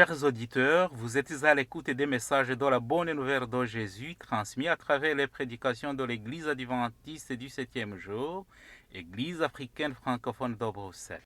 Chers auditeurs, vous êtes à l'écoute des messages de la bonne nouvelle de Jésus transmis à travers les prédications de l'Église adventiste du 7e jour, Église africaine francophone de Bruxelles.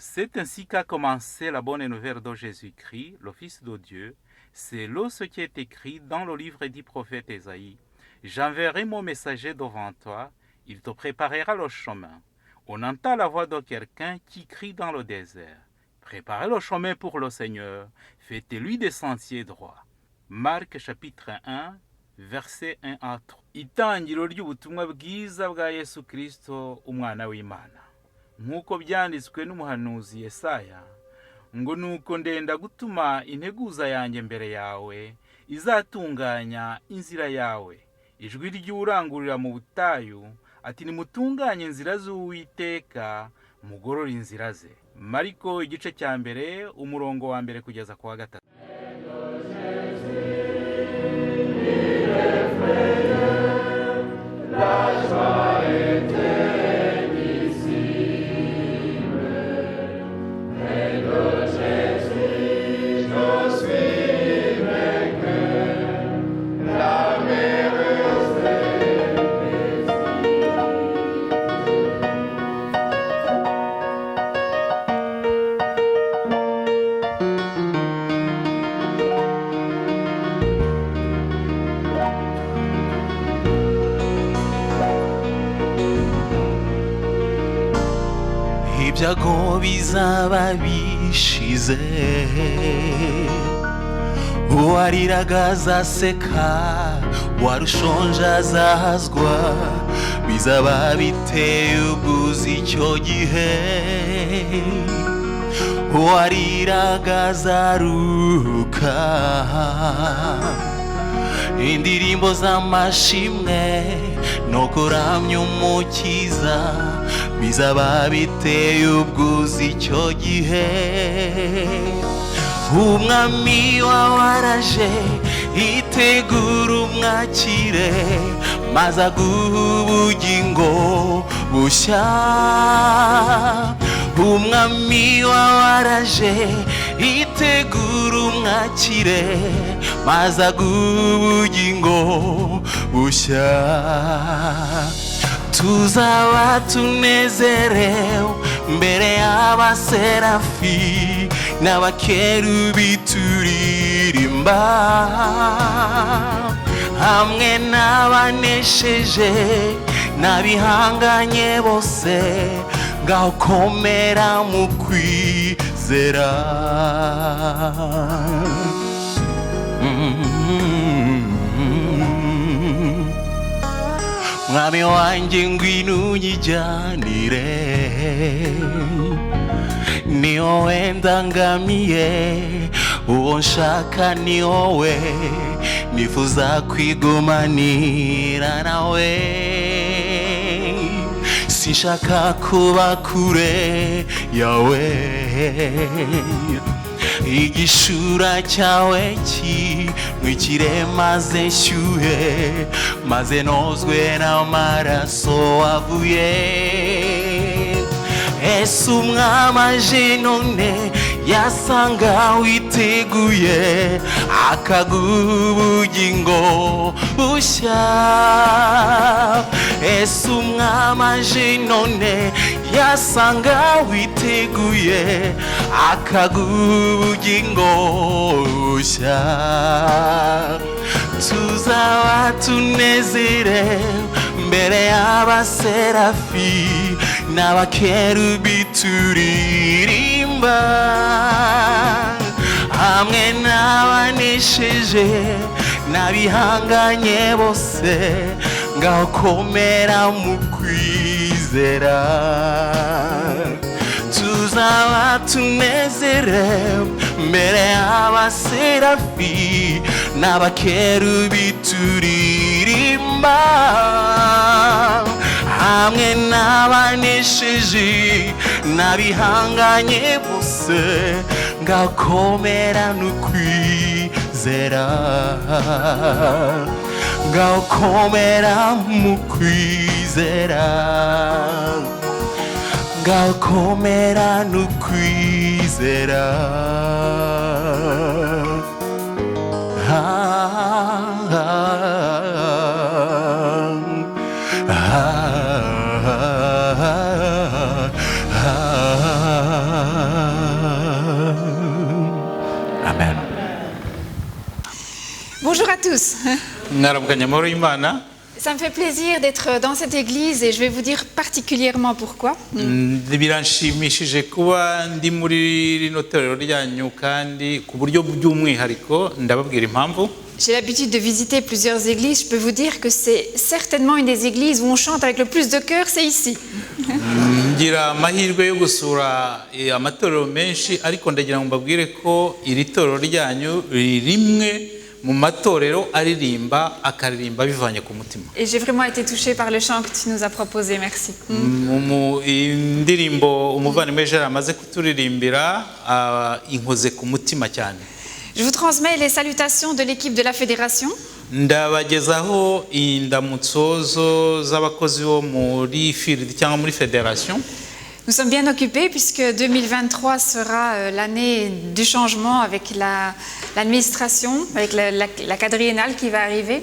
C'est ainsi qu'a commencé la bonne nouvelle de Jésus-Christ, le Fils de Dieu. C'est là ce qui est écrit dans le livre du prophète Ésaïe. J'enverrai mon messager devant toi, il te préparera le chemin. On entend la voix de quelqu'un qui crie dans le désert. Préparez le chemin pour le Seigneur, faites-lui des sentiers droits. Marc chapitre 1, verset 1 à 3. Itangiro ry'ubutumwa bwiza bwa Yesu Kristo, umwana w'Imana. Nk'uko byanditswe n'umuhanuzi Yesaya, ngo nuko ndenda gutuma integuza yanjye mbere yawe, izatunganya inzira yawe. Ijwi ry'urangurira mu butayu, ati nimutunganye inzira z'Uwiteka, mugorore inzira ze. Mariko igice cya mbere, umurongo wa mbere kugeza ku wa gatatu. ibyago bizaba bishize, uwariraga azaseka, warushonje azahazwa, bizaba biteye ubwuzu icyo gihe, uwariraga azaruka, indirimbo z'amashimwe no kuramya umukiza, bizaba biteye ubwuzu icyo gihe. Umwami wawe araje, itegura umwakire, maze aguha ubugingo bushya. Umwami wawe araje, itegura umwakire, maze aguha ubugingo bushya. Tuzaba tunezerewe mbere y'abaserafi n'abakerubi turirimba, hamwe n'abanesheje n'abihanganye bose, ngaho komera mu kwizera. Mwami wanjye ngwino unyijyanire, ni wowe ndangamiye, uwo nshaka ni wowe, nifuza kwigumanira nawe. Sinshaka kuba kure yawe, igishura cyawe kinwikire maze nshyuhe, maze nozwe n'amaraso wavuye. Ese umwami aje none, yasanga witeguye, akaguha ubugingo bushya. Ese umwami aje none, yasanga witeguye, akaguha ubugingo bushya. Tuzaba tunezerewe mbere y'abaserafi n'abakerubi turirimba, hamwe n'abanesheje n'abihanganye bose, ngaho komera mu kwizera. Tuzaba tunezerewe mbere y'abaserafi n'abakerubi turirimba, kuririmba hamwe n'abanesheje n'abihanganye bose ngakomera n'ukwizera ngakomera mu kwizera ngakomera n'ukwizera Amen. Bonjour à tous. Mwaramukanya amahoro y'Imana. Ça me fait plaisir d'être dans cette église et je vais vous dire particulièrement pourquoi. Biranshimishije kuba ndi muri rino torero ryanyu kandi ku buryo by'umwihariko ndababwira impamvu. J'ai l'habitude de visiter plusieurs églises. Je peux vous dire que c'est certainement une des églises où on chante avec le plus de cœur, c'est ici. Ngira amahirwe yo gusura amatorero menshi ariko ndagira ngo mbabwire ko iri torero ryanyu rimwe mu matorero aririmba akaririmba bivanye ku mutima. Et j'ai vraiment été touchée par le chant que tu nous as proposé. Merci. Indirimbo umuvandimwe Jean amaze kuturirimbira inkoze ku mutima cyane. Je vous transmets les salutations de l'équipe de la fédération. Ndabagezaho indamutso z'abakozi bo muri field cyangwa muri fédération. Nous sommes bien occupés puisque 2023 sera l'année du changement avec l'administration, avec la quadriennale qui va arriver.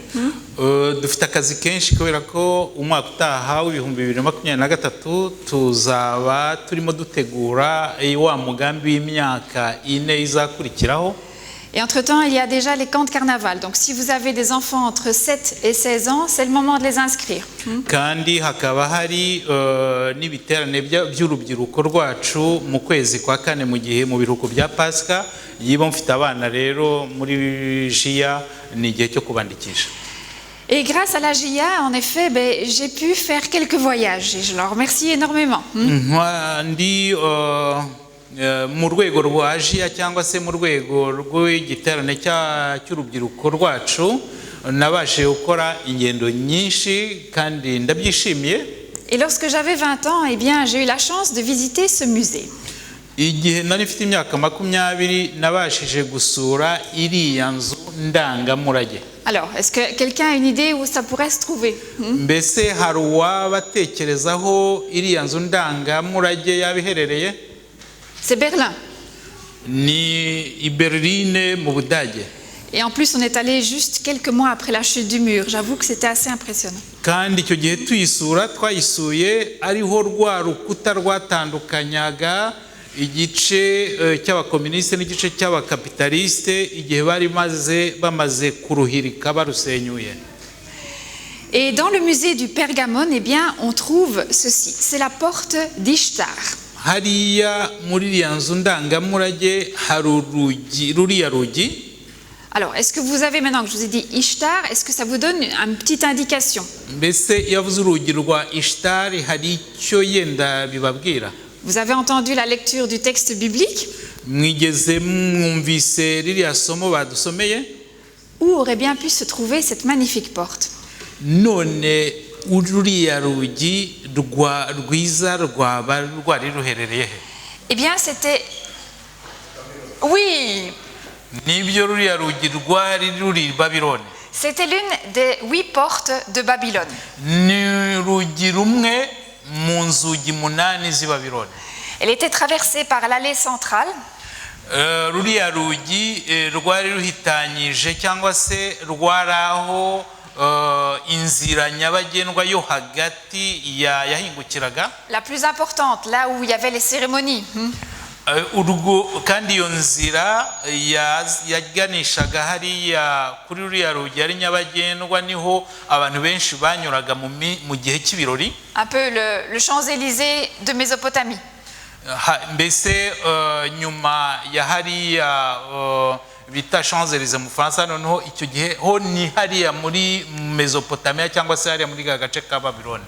Dufite akazi kenshi kubera ko umwaka utaha w'ibihumbi 2023 tuzaba turimo dutegura wa mugambi w'imyaka 4 izakurikiraho. Et entre-temps, il y a déjà les camps de carnaval. Donc si vous avez des enfants entre 7 et 16 ans, c'est le moment de les inscrire. Kandi hakaba hari n'ibiterane by'urubyiruko rwacu mu kwezi kwa kane mu gihe mu biruhuko bya Pasika. Yiba mfite abana rero muri JIA ni igihe cyo kubandikisha. Et grâce à la JIA, en effet, j'ai pu faire quelques voyages et je leur remercie énormément. Mu rwego rwa JIA cyangwa se mu rwego rw'igiterane cy'urubyiruko rwacu nabashije gukora ingendo nyinshi kandi ndabyishimiye. Et lorsque j'avais 20 ans, eh bien, j'ai eu la chance de visiter ce musée. Igihe nari mfite imyaka 20 nabashije gusura iriya nzu ndangamurage. Alors, est-ce que quelqu'un a une idée où ça pourrait se trouver? Mbese hari uwabatekerezaho iriya nzu ndangamurage yabiherereye? C'est Berlin. Ni Berlin mu Budage. Et en plus, on est allé juste quelques mois après la chute du mur. J'avoue que c'était assez impressionnant. Kandi icyo gihe tuyisura twayisuye ariho rwa rukuta rwatandukanyaga igice cy'abakomuniste n'igice cy'abakapitaliste igihe bari bamaze kuruhirika barusenyuye. Et dans le musée du Pergamon, eh bien, on trouve ceci. C'est la porte d'Ishtar. Hariya muri iriya nzu ndangamurage hari ruriya rugi. Alors, est-ce que vous avez, maintenant que je vous ai dit Ishtar, est-ce que ça vous donne une petite indication? Mbese yavuze urugi rwa Ishtar hari icyo yenda bibabwira? Vous avez entendu la lecture du texte biblique? Mwigeze mwumvise ririya somo badusomeye? Où aurait bien pu se trouver cette magnifique porte? None ruriya rugi rwiza rwaba rwari ruherereye he? Eh bien, c'était... Oui! Nibyo ruriya rugi rwari ruri Babylone. C'était l'une des 8 portes de Babylone. Ni rugi rumwe mu nzugi 8 z'i Babylone. Elle était traversée par l'allée centrale. Ruriya rugi rwari ruhitanyije cyangwa se rwaraho inzira nyabagendwa yo hagati yahingukiraga. La plus importante, là où il y avait les cérémonies. Kandi iyo nzira yaganishaga hariya kuri ruriya rugi ari nyabagendwa niho abantu benshi banyuraga mu gihe cy'ibirori. Un peu le Champs-Élysées de Mésopotamie. Mbese nyuma ya hariya bita Champs-Élysées mu Faransa, noneho icyo gihe ho ni hariya muri Mésopotamie cyangwa se hariya muri gace ka Babylone.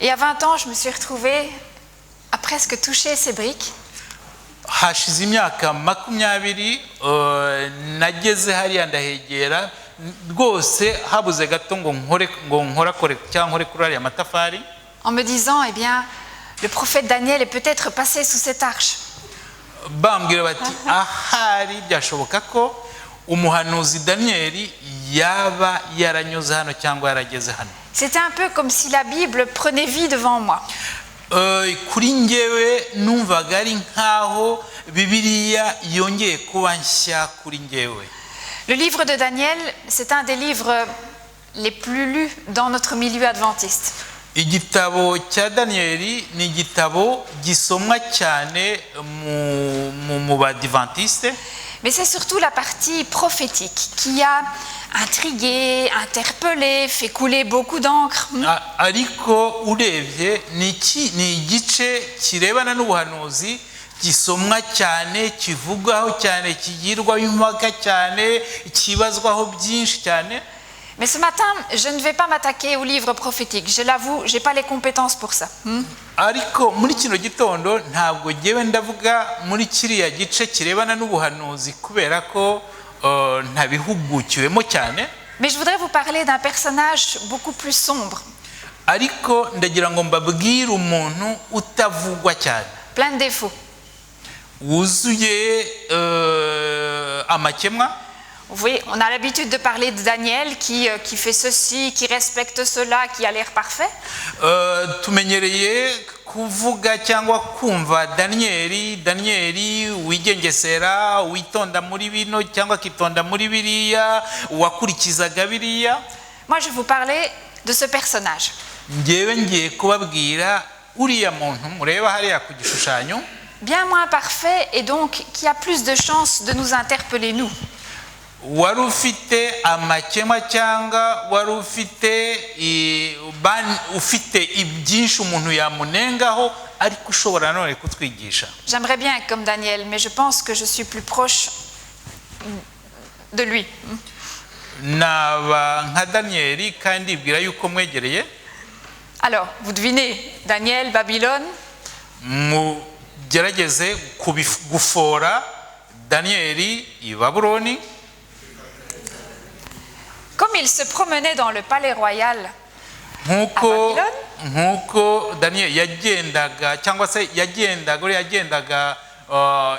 Et à 20 ans, je me suis retrouvée à presque toucher ces briques. Hashize imyaka 20 nageze hariya ndahegera rwose habuze gato ngo nkorakore cyangwa nkore kuri ariya matafari, en me disant, eh bien, le prophète Daniel est peut-être passé sous cette arche. bambwira bati ahari byashoboka ko umuhanuzi Daniyeli yaba yaranyuze hano cyangwa yarageze hano. C'était un peu comme si la Bible prenait vie devant moi. Kuri njyewe numvaga ari nkaho Bibiliya yongeye kuba nshya kuri njyewe. Le livre de Daniel, c'est un des livres les plus lus dans notre milieu adventiste. Igitabo cya Daniyeli ni igitabo gisomwa cyane mu badiventiste. Mais c'est surtout la partie prophétique qui a intrigué, interpellé, fait couler beaucoup d'encre. Ariko urebye ni igice kirebana n'ubuhanuzi gisomwa cyane, kivugwaho cyane, kigirwaho impaka cyane, kibazwaho byinshi cyane. Mais ce matin, je ne vais pas m'attaquer au livre prophétique. Je l'avoue, je n'ai pas les compétences pour ça. Ariko muri kino gitondo ntabwo ngewe ndavuga muri kiriya gice kirebana n'ubuhanuzi kubera ko ntabihugukiwemo cyane. Mais je voudrais vous parler d'un personnage beaucoup plus sombre. Ariko ndagira ngo mbabwire umuntu utavugwa cyane. Plein de défauts. Wuzuye amakemwa. Vous voyez, on a l'habitude de parler de Daniel qui fait ceci, qui respecte cela, qui a l'air parfait. Tumenyereye kuvuga cyangwa kumva Daniyeli wigengesera, witonda muri bino cyangwa kitonda muri biriya, wakurikizaga biriya. Moi, je vais vous parler de ce personnage. Ngewe ngiye kubabwira uriya muntu mureba hariya ku gishushanyo. Bien moins parfait et donc qui a plus de chances de nous interpeller nous. Wari ufite amakemwa cyangwa wari ufite ibyinshi umuntu yamunengaho ariko ushobora none kutwigisha. J'aimerais bien être comme Daniel, mais je pense que je suis plus proche de lui. Naba nka Daniyeli kandi ibwira yuko mwegereye. Alors, vous devinez, Daniel, Babylone. Mugerageze gufora Daniyeli i Babuloni. Comme il se promenait dans le palais royal à nkuko Babylone, Daniyeli yagendaga cyangwa se yagendaga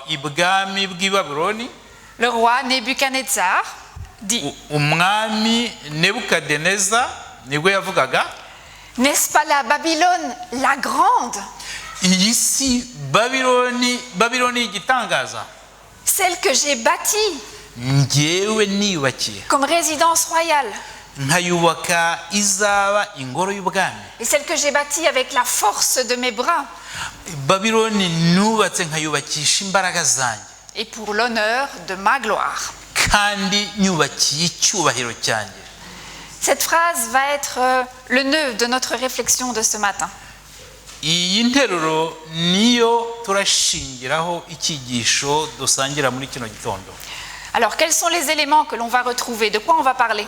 ibwami bw'i Babuloni, le roi Nebuchadnezzar dit: umwami Nebukadineza nibwo yavugaga, n'est-ce pas la Babylone la grande, iyi si Babyloni igitangaza, celle que j'ai bâtie njyewe niyubakiye comme résidence royale, nkayubaka izaba ingoro y'ubwami, et celle que j'ai bâtie avec la force de mes bras, Babyloni nubatse nkayubakisha imbaraga zanjye, et pour l'honneur de ma gloire. kandi nyubakiye icyubahiro cyanjye. Cette phrase va être le nœud de notre réflexion de ce matin. Iyi nteruro niyo turashingiraho icyigisho dusangira muri kino gitondo. Alors, quels sont les éléments que l'on va retrouver? De quoi on va parler?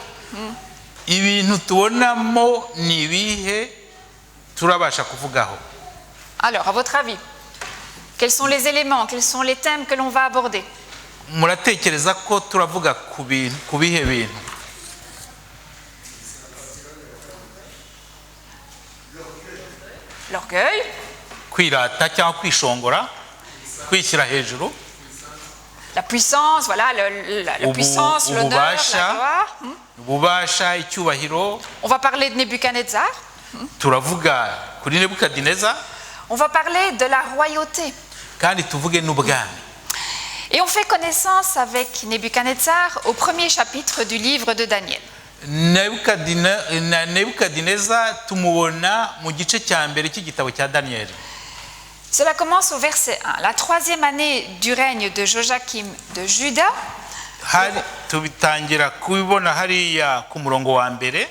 Ibintu tubonamo ni ibihe turabasha kuvugaho? Alors, à votre avis, quels sont les éléments, quels sont les thèmes que l'on va aborder? Muratekereza ko turavuga ku bihe bintu? L'orgueil, Kwirata cyangwa kwishongora, kwishyira hejuru, la puissance, voilà, la puissance, l'honneur, la gloire. ububasha, icyubahiro. On va parler de Nebuchadnezzar. Turavuga kuri Nebukadineza. On va parler de la royauté. Kandi tuvuge n'ubwami. Et on fait connaissance avec Nebuchadnezzar au premier chapitre du livre de Daniel. Nebukadineza tumubona mu gice cya mbere cy'igitabo cya Daniyeli. Cela commence au verset 1. La troisième année du règne de Joachim de Juda. Tubitangira kubibona hariya ku murongo wa mbere.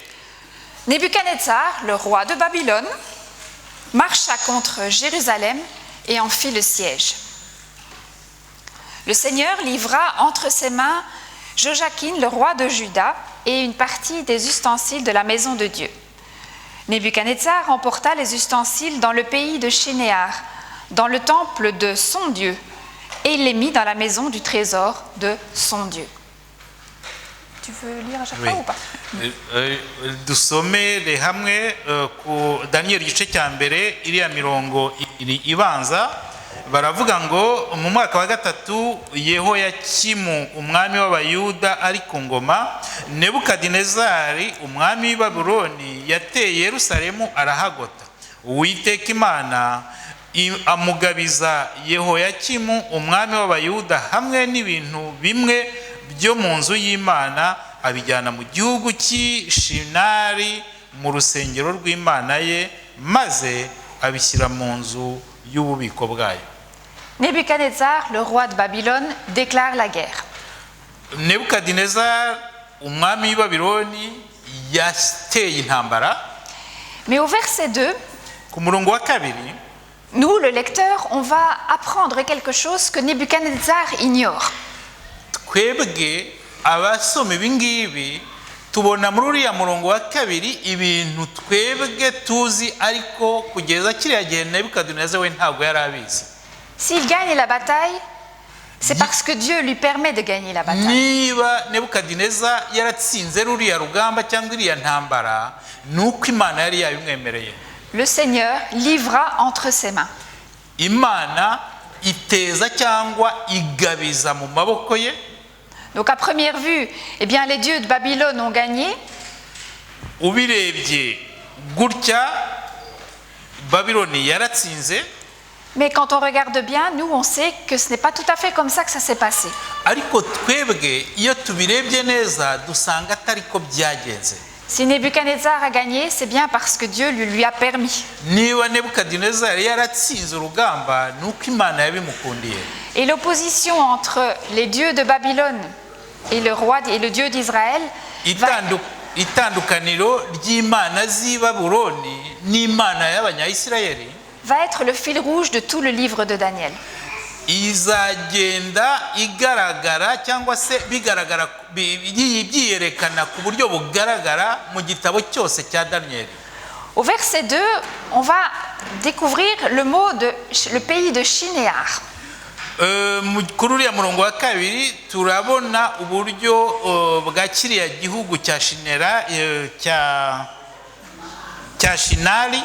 Nebuchadnezzar, le roi de Babylone, marcha contre Jérusalem et en fit le siège. Le Seigneur livra entre ses mains Joachim, le roi de Juda, et une partie des ustensiles de la maison de Dieu. Nebuchadnezzar emporta les ustensiles dans le pays de Shinéar, dans le temple de son Dieu, et il les mit dans la maison du trésor de son Dieu. Tu veux lire à chaque Oui. fois ou pas? Dusomere hamwe ku Daniel igice cya mbere iriya mirongo ibanza baravuga ngo mu mwaka wa gatatu Yehoyakimu umwami w'abayuda ari ku ngoma, Nebukadinezari umwami w'i Babuloni yateye Yerusalemu arahagota. Uwiteka Imana amugabiza Yehoyakimu umwami w'abayuda hamwe n'ibintu bimwe byo mu nzu y'Imana, abijyana mu gihugu cy'Ishinari mu rusengero rw'Imana ye, maze abishyira mu nzu y'ububiko bwayo. Nebuchadnezzar, le roi de Babylone, déclare la guerre. Nebukadinezar umwami w'i Babyloni yateye intambara. Mais au verset 2, Ku murongo wa kabiri, nous, le lecteur, on va apprendre quelque chose que Nebuchadnezzar ignore. twebwe abasoma ibi ngibi tubona muri uriya murongo wa kabiri ibintu twebwe tuzi, ariko kugeza kiriya gihe Nebukadinezar we ntabwo yari abizi. S'il gagne la bataille, c'est parce que Dieu lui permet de gagner la bataille. Niba Nebukadinezar yaratsinze ruriya rugamba cyangwa iriya ntambara, ni uko Imana yari yabimwemereye. Le Seigneur livra entre ses mains. Imana iteza cyangwa igabiza mu maboko ye. Donc à première vue, eh bien, les dieux de Babylone ont gagné, Ubirebye gutya Babyloni yaratsinze, mais quand on regarde bien, nous, on sait que ce n'est pas tout à fait comme ça que ça s'est passé. ariko twebwe iyo tubirebye neza dusanga atari ko byagenze. Si Nebuchadnezzar a gagné, c'est bien parce que Dieu lui a permis. Niba Nebukadinezar yaratsinze urugamba, ni uko Imana yabimukundiye. Et l'opposition entre les dieux de Babylone et le roi et le Dieu d'Israël Itandukaniro ry'Imana z'i Babuloni n'Imana y'Abanyayisirayeli va être le fil rouge de tout le livre de Daniel. izagenda igaragara cyangwa se bigaragara byiyerekana ku buryo bugaragara mu gitabo cyose cya Daniel. Au verset 2, on va découvrir le pays de Shinéar. Kuri uriya murongo wa kabiri turabona uburyo bwa kiriya gihugu cya Shinera cya Shinari.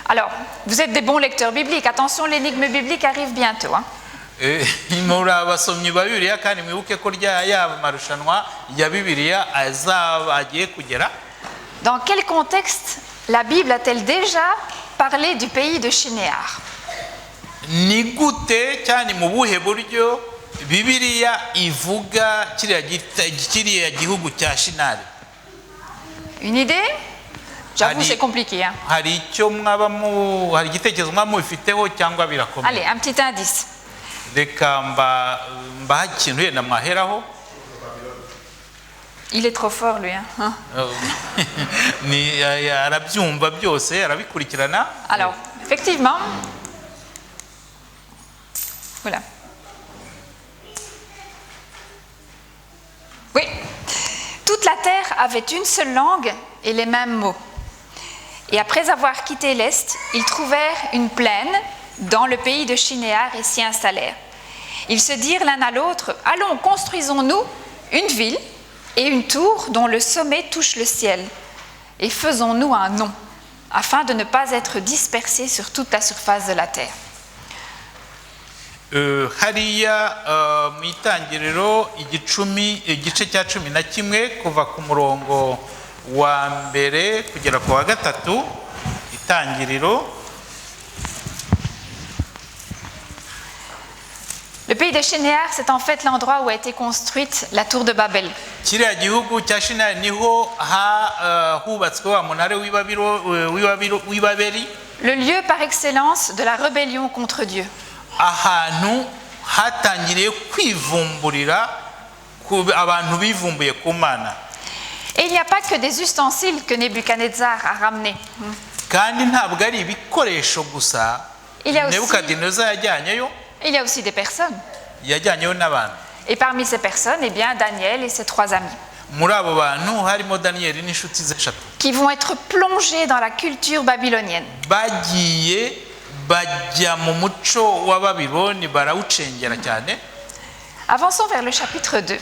Alors, vous êtes des bons lecteurs bibliques. Attention, l'énigme biblique arrive bientôt. Muri abasomyi ba Bibiliya kandi mwibuke ko yaba marushanwa ya Bibiliya azaba agiye kugera. Dans quel contexte la Bible a-t-elle déjà parlé du pays de Shinéar? Ni gute cyane mu buhe buryo Bibiliya ivuga kiriya gihugu cya Shinari? Une idée? J'avoue, c'est compliqué. Hein? Hari igitekerezo mwamubifiteho cyangwa birakomeye? Allez, un petit indice. Reka mbaha ikintu yenda mwaheraho. Il est trop fort, lui. Hein? Ni arabyumva byose, arabikurikirana. Alors, effectivement, voilà. Oui, toute la terre avait une seule langue et les mêmes mots. Et après avoir quitté l'Est, ils trouvèrent une plaine dans le pays de Shinéar et s'y installèrent. Ils se dirent l'un à l'autre, « Allons, construisons-nous une ville et une tour dont le sommet touche le ciel, et faisons-nous un nom, afin de ne pas être dispersés sur toute la surface de la terre. » Hariya mu itangiriro igice cya 11 kuva ku murongo wa mbere kugera ku wa gatatu. Itangiriro. Le pays de Shinéar, c'est en fait l'endroit où a été construite la tour de Babel. Kiriya gihugu cya Shinari niho hubatswe wa munara w'i Babeli. Le lieu par excellence de la rébellion contre Dieu. Ahantu hatangiriye kwivumburira abantu bivumbuye ku Mana. Et il n'y a pas que des ustensiles que Nebuchadnezzar a ramenés. Kandi ntabwo ari ibikoresho gusa Nebukadinezar yajyanyeyo. Il y a aussi des personnes. Yajyanyeyo n'abantu. Et parmi ces personnes, eh bien, Daniel et ses 3 amis. Muri abo bantu harimo Daniel n'inshuti ze 3. Qui vont être plongés dans la culture babylonienne. Bagiye bajya mu muco wa Babylone barawucengera cyane. Avançons vers le chapitre 2.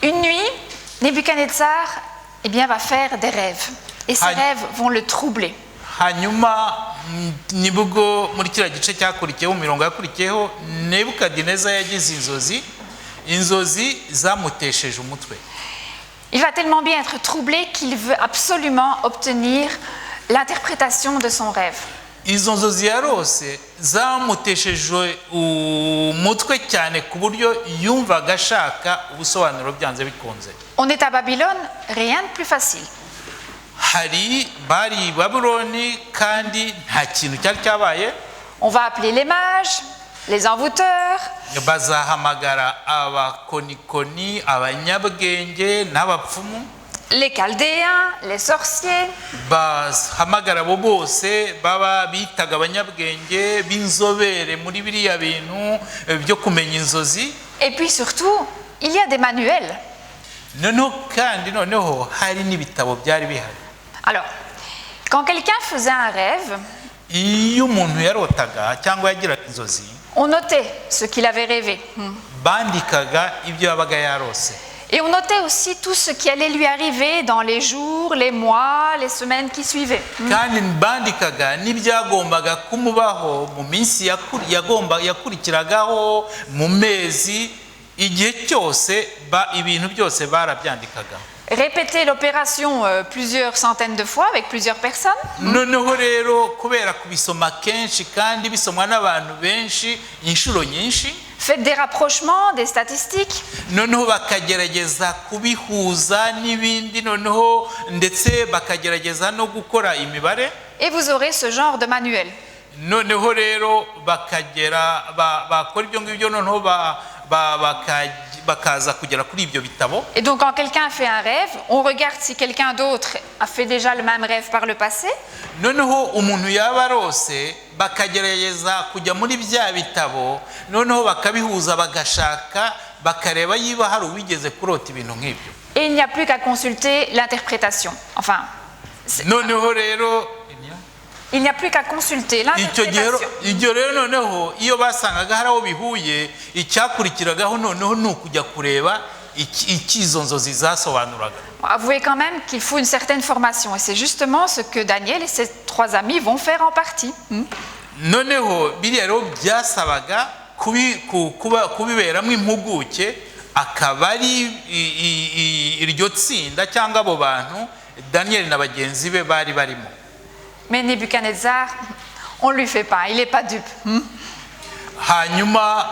Une nuit, Nebuchadnezzar va faire des rêves. Et ces Aïe. rêves vont le troubler. hanyuma nibwo muri kiriya gice cyakurikiyeho mu mirongo yakurikiyeho Nebukadineza yagize inzozi zamutesheje umutwe. Il va tellement bien être troublé qu'il veut absolument obtenir l'interprétation de son rêve. Izo nzozi yarose zamutesheje umutwe cyane ku buryo yumvaga ashaka ubusobanuro byanze bikunze. On est à Babylone, rien de plus facile. Bari Babyloni kandi nta kintu cyari cyabaye. On va appeler les mages, les envoûteurs, bazahamagara abakonikoni, abanyabwenge n'abapfumu, les chaldéens, les sorciers. bahamagara abo bose baba bitaga abanyabwenge b'inzobere muri biriya bintu byo kumenya inzozi. Et puis surtout, il y a des manuels. Noneho kandi noneho hari n'ibitabo byari bihari. Alors, quand quelqu'un faisait un rêve, Iyo umuntu yarotaga cyangwa yagiraga inzozi, on notait ce qu'il avait rêvé. bandikaga ibyo yabaga yarose. Et on notait aussi tout ce qui allait lui arriver dans les jours, les mois, les semaines qui suivaient. Kandi bandikaga n'ibyagombaga kumubaho mu minsi yakurikiragaho, mu mezi, igihe cyose ibintu byose barabyandikaga. Répéter l'opération plusieurs centaines de fois avec plusieurs personnes. Noneho rero kubera kubisoma kenshi kandi bisomwa n'abantu benshi inshuro nyinshi, Faites des rapprochements, des statistiques. noneho bakagerageza kubihuza n'ibindi, noneho ndetse bakagerageza no gukora imibare. Et vous aurez ce genre de manuel. Noneho rero bakora ibyo ngibyo, noneho bakaza kugera kuri ibyo bitabo. Et donc quand quelqu'un fait un rêve, on regarde si quelqu'un d'autre a fait déjà le même rêve par le passé. Noneho umuntu yaba arose bakagerageza kujya muri bya bitabo, noneho bakabihuza bagashaka bakareba yiba hari uwigeze kurota ibintu nk'ibyo. Et il n'y a plus qu'à consulter l'interprétation. Enfin, Noneho rero il n'y a plus qu'à consulter l'interprétation. iryo rero noneho iyo basangaga hari aho bihuye, icyakurikiragaho noneho ni ukujya kureba izo nzozi zasobanuraga. Avouez quand même qu'il faut une certaine formation. Et c'est justement ce que Daniel et ses 3 amis vont faire en partie. Noneho biriya rero byasabaga kubiberamo impuguke, akaba ari iryo tsinda cyangwa abo bantu Daniel na bagenzi be bari barimo. Mais Nebuchadnezzar, on ne lui fait pas, il n'est pas dupe. Hanyuma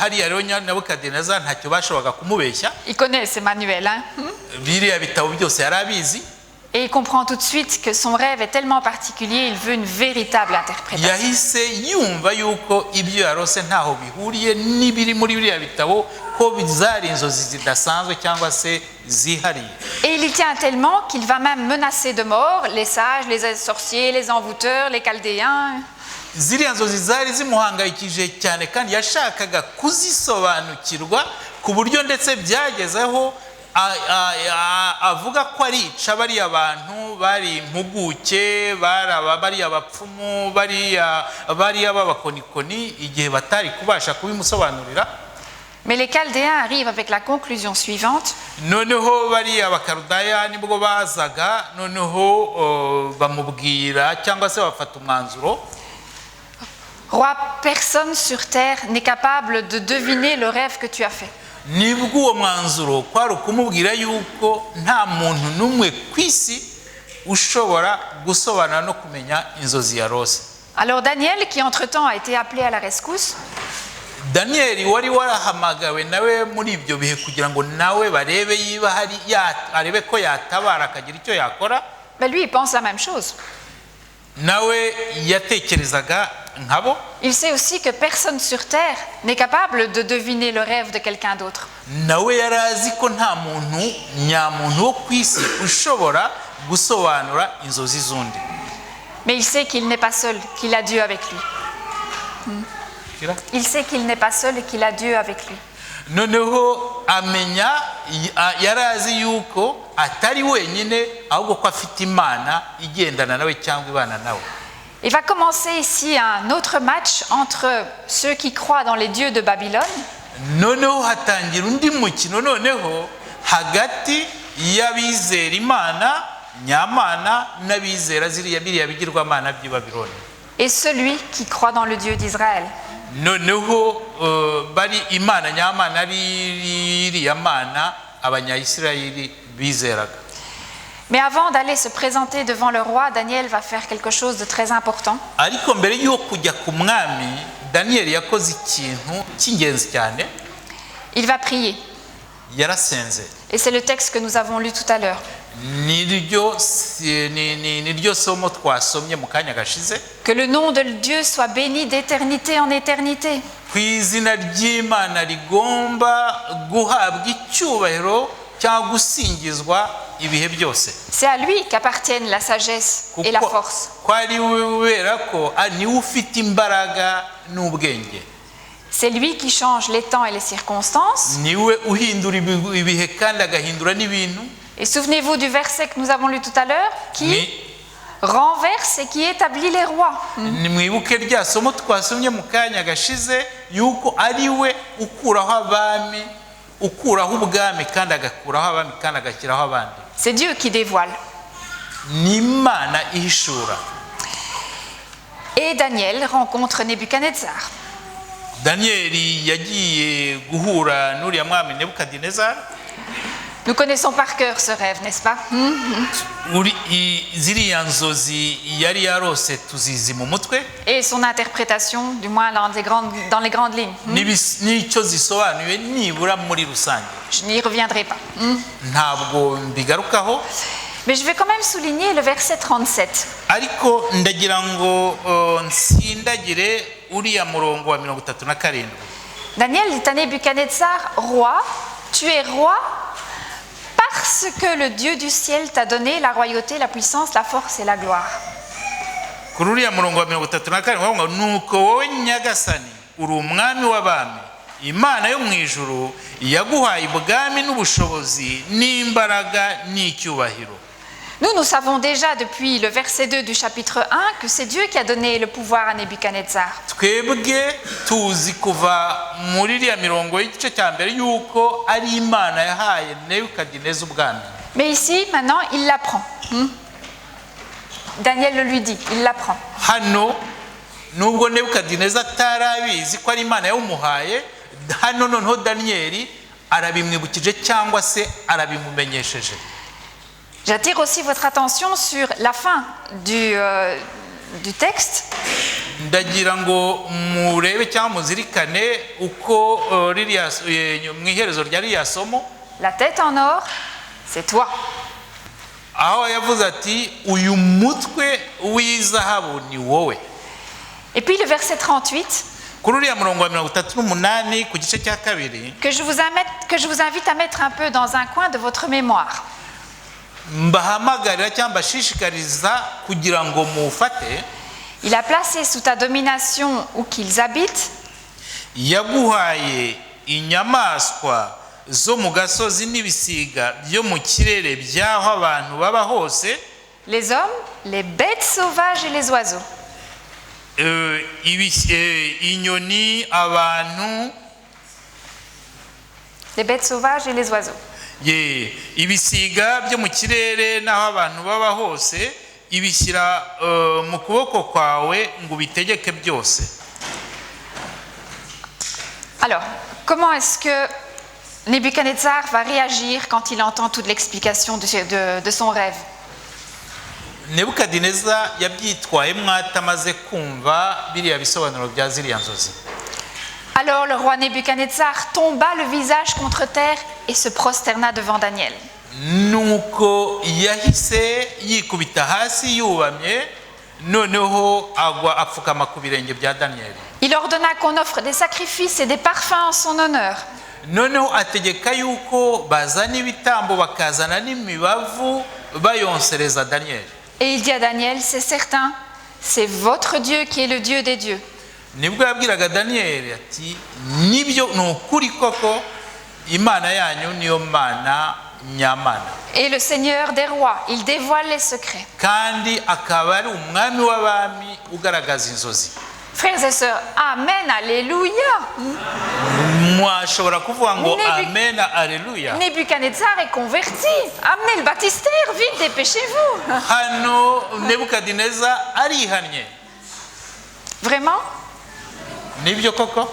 hariya rero Nebukadineza ntacyo bashoboraga kumubeshya. Il connaît ses manuels. Biriya bitabo byose yari abizi. Et il comprend tout de suite que son rêve est tellement particulier, il veut une véritable interprétation. Yahise yumva yuko ibyo yarose ntaho bihuriye n'ibiri muri biriya bitabo, ko bizari inzozi zidasanzwe cyangwa se zihariye. Et il y tient tellement qu'il va même menacer de mort les sages, les sorciers, les envoûteurs, les chaldéens. Ziriya nzozi zari zimuhangayikije cyane kandi yashakaga kuzisobanukirwa ku buryo ndetse byagezeho avuga ko arica bariya bantu bari impuguke, bariya bapfumu, bariya b'abakonikoni, igihe batari kubasha kubimusobanurira. Mais les chaldéens arrivent avec la conclusion suivante. Noneho bariya bakarudaya nibwo bazaga, noneho bamubwira cyangwa se bafata umwanzuro. Roi, personne sur terre n'est capable de deviner le rêve que tu as fait. Nibwo uwo mwanzuro kwari ukumubwira yuko nta muntu n'umwe ku isi ushobora gusobanura no kumenya inzozi yarose. Alors Daniel, qui entre-temps a été appelé à la rescousse, Daniel wari warahamagawe nawe muri ibyo bihe kugira ngo nawe barebe yiba hari arebe ko yatabara akagira icyo yakora. ben lui il pense la même chose. Nawe yatekerezaga nkabo. Il sait aussi que personne sur terre n'est capable de deviner le rêve de quelqu'un d'autre. Nawe yarazi ko nta muntu nyamuntu wo ku isi ushobora gusobanura inzozi z'undi. Mais il sait qu'il n'est pas seul, qu'il a Dieu avec lui. Il sait qu'il n'est pas seul et qu'il a Dieu avec lui. Noneho amenya yarazi yuko atari wenyine ahubwo ko afite Imana igendana nawe cyangwa ibana nawe. Il va commencer ici un autre match entre ceux qui croient dans les dieux de Babylone Noneho hatangira undi mukino, noneho hagati y'abizera Imana nyamana n'abizera biriya bigirwamana by'i Babylone. Et celui qui croit dans le Dieu d'Israël. Noneho bari Imana nyamana ari iriya mana abanyayisirayeli bizeraga. Mais avant d'aller se présenter devant le roi, Daniel va faire quelque chose de très important. Ariko mbere yo kujya ku mwami, Danieli yakoze ikintu cy'ingenzi cyane. Il va prier. Yarasenze. Et c'est le texte que nous avons lu tout à l'heure. Niryo somo twasomye mu kanya gashize. Que le nom de Dieu soit béni d'éternité en éternité. Kw'izina ry'Imana rigomba guhabwa icyubahiro cyangwa gusingizwa ibihe byose. C'est à lui qu'appartiennent la sagesse et la force. Kwari wera ko ni ufite imbaraga n'ubwenge. C'est lui qui change les temps et les circonstances. Niwe uhindura ibihe kandi agahindura n'ibintu. Et souvenez-vous du verset que nous avons lu tout à l'heure, qui renverse et qui établit les rois. Nimwibuke rya somo twasomye mu kanya gashize yuko ari we ukuraho abami, ukuraho ubwami kandi agakuraho abami kandi agashyiraho abandi. C'est Dieu qui dévoile. Ni Imana ihishura. Et Daniel rencontre Nebuchadnezzar. Danieli yagiye guhura n'uriya mwami Nebukadinezar. Nous connaissons par cœur ce rêve, n'est-ce pas? Ziriya nzozi yari yarose tuzizi mu mutwe. Et son interprétation, du moins dans les grandes lignes. N'icyo zisobanuye nibura muri rusange. Je n'y reviendrai pas. Ntabwo mbigarukaho. Mais je vais quand même souligner le verset 37. Ariko ndagira ngo nsindagire uriya murongo wa 37. Daniel dit à Nebuchadnezzar, roi, tu es roi parce que le Dieu du ciel t'a donné la royauté, la puissance, la force et la gloire. Kuri uriya murongo wa 37 ngo nuko wowe Nyagasani uri umwami w'abami, Imana yo mu ijuru yaguhaye ubwami n'ubushobozi n'imbaraga n'icyubahiro. Nous savons déjà depuis le verset 2 du chapitre 1 que c'est Dieu qui a donné le pouvoir à Nebuchadnezzar. Twebwe tuzi kuva muri iriya mirongo y'igice cya mbere yuko ari Imana yahaye Nebukadineza ubwami. Mais ici, maintenant, il l'apprend. Daniel le lui dit, il l'apprend. Hano nubwo Nebukadineza atarabizi ko ari Imana yawumuhaye, hano noneho Danieli arabimwibukije cyangwa se arabimumenyesheje. J'attire aussi votre attention sur la fin du texte. Ndagira ngo murebe cyangwa muzirikane uko mu iherezo rya ririya somo. La tête en or, c'est toi. Aho yavuze ati uyu mutwe w'izahabu ni wowe. Et puis le verset 38. Kuri uriya murongo wa 38 ku gice cya kabiri. Que je vous invite à mettre un peu dans un coin de votre mémoire. Mbahamagarira cyangwa mbashishikariza kugira ngo mufate. Il a placé sous ta domination où qu'ils habitent. Yaguhaye inyamaswa zo mu gasozi n'ibisiga byo mu kirere by'aho abantu baba hose. Les hommes, les bêtes sauvages et les oiseaux. Inyoni, abantu. Les bêtes sauvages et les oiseaux. Ibisiga byo mu kirere n'aho abantu baba hose ibishyira mu kuboko kwawe ngo bitegeke byose. Alors, comment est-ce que Nebuchadnezzar va réagir quand il entend toute l'explication de son rêve? Nebukadineza yabyitwayemo atamaze kumva biriya bisobanuro bya ziriya nzozi. Alors le roi Nebuchadnezzar tomba le visage contre terre et se prosterna devant Daniel. Nuko yahise yikubita hasi yubamye, noneho agwa apfukama ku birenge bya Daniel. Il ordonna qu'on offre des sacrifices et des parfums en son honneur. Noneho ategeka yuko bazana ibitambo bakazana n'imibavu bayonsereza Daniel. Et il dit à Daniel, c'est certain, c'est votre Dieu qui est le Dieu des dieux. Nibwo yabwiraga Daniel ati nibyo nukuri koko Imana yanyu niyo Mana nyamana. Et le Seigneur des rois, il dévoile les secrets. Kandi akaba ari umwami w'abami ugaragaza inzozi. Frères et sœurs, Amen, Alléluia. mwashobora kuvuga ngo Nebu- amen aleluya. Nebuchadnezzar est converti. Amenez le baptistère, vite, dépêchez-vous. Hano Nebukadineza arihannye. Vraiment? Nibyo koko?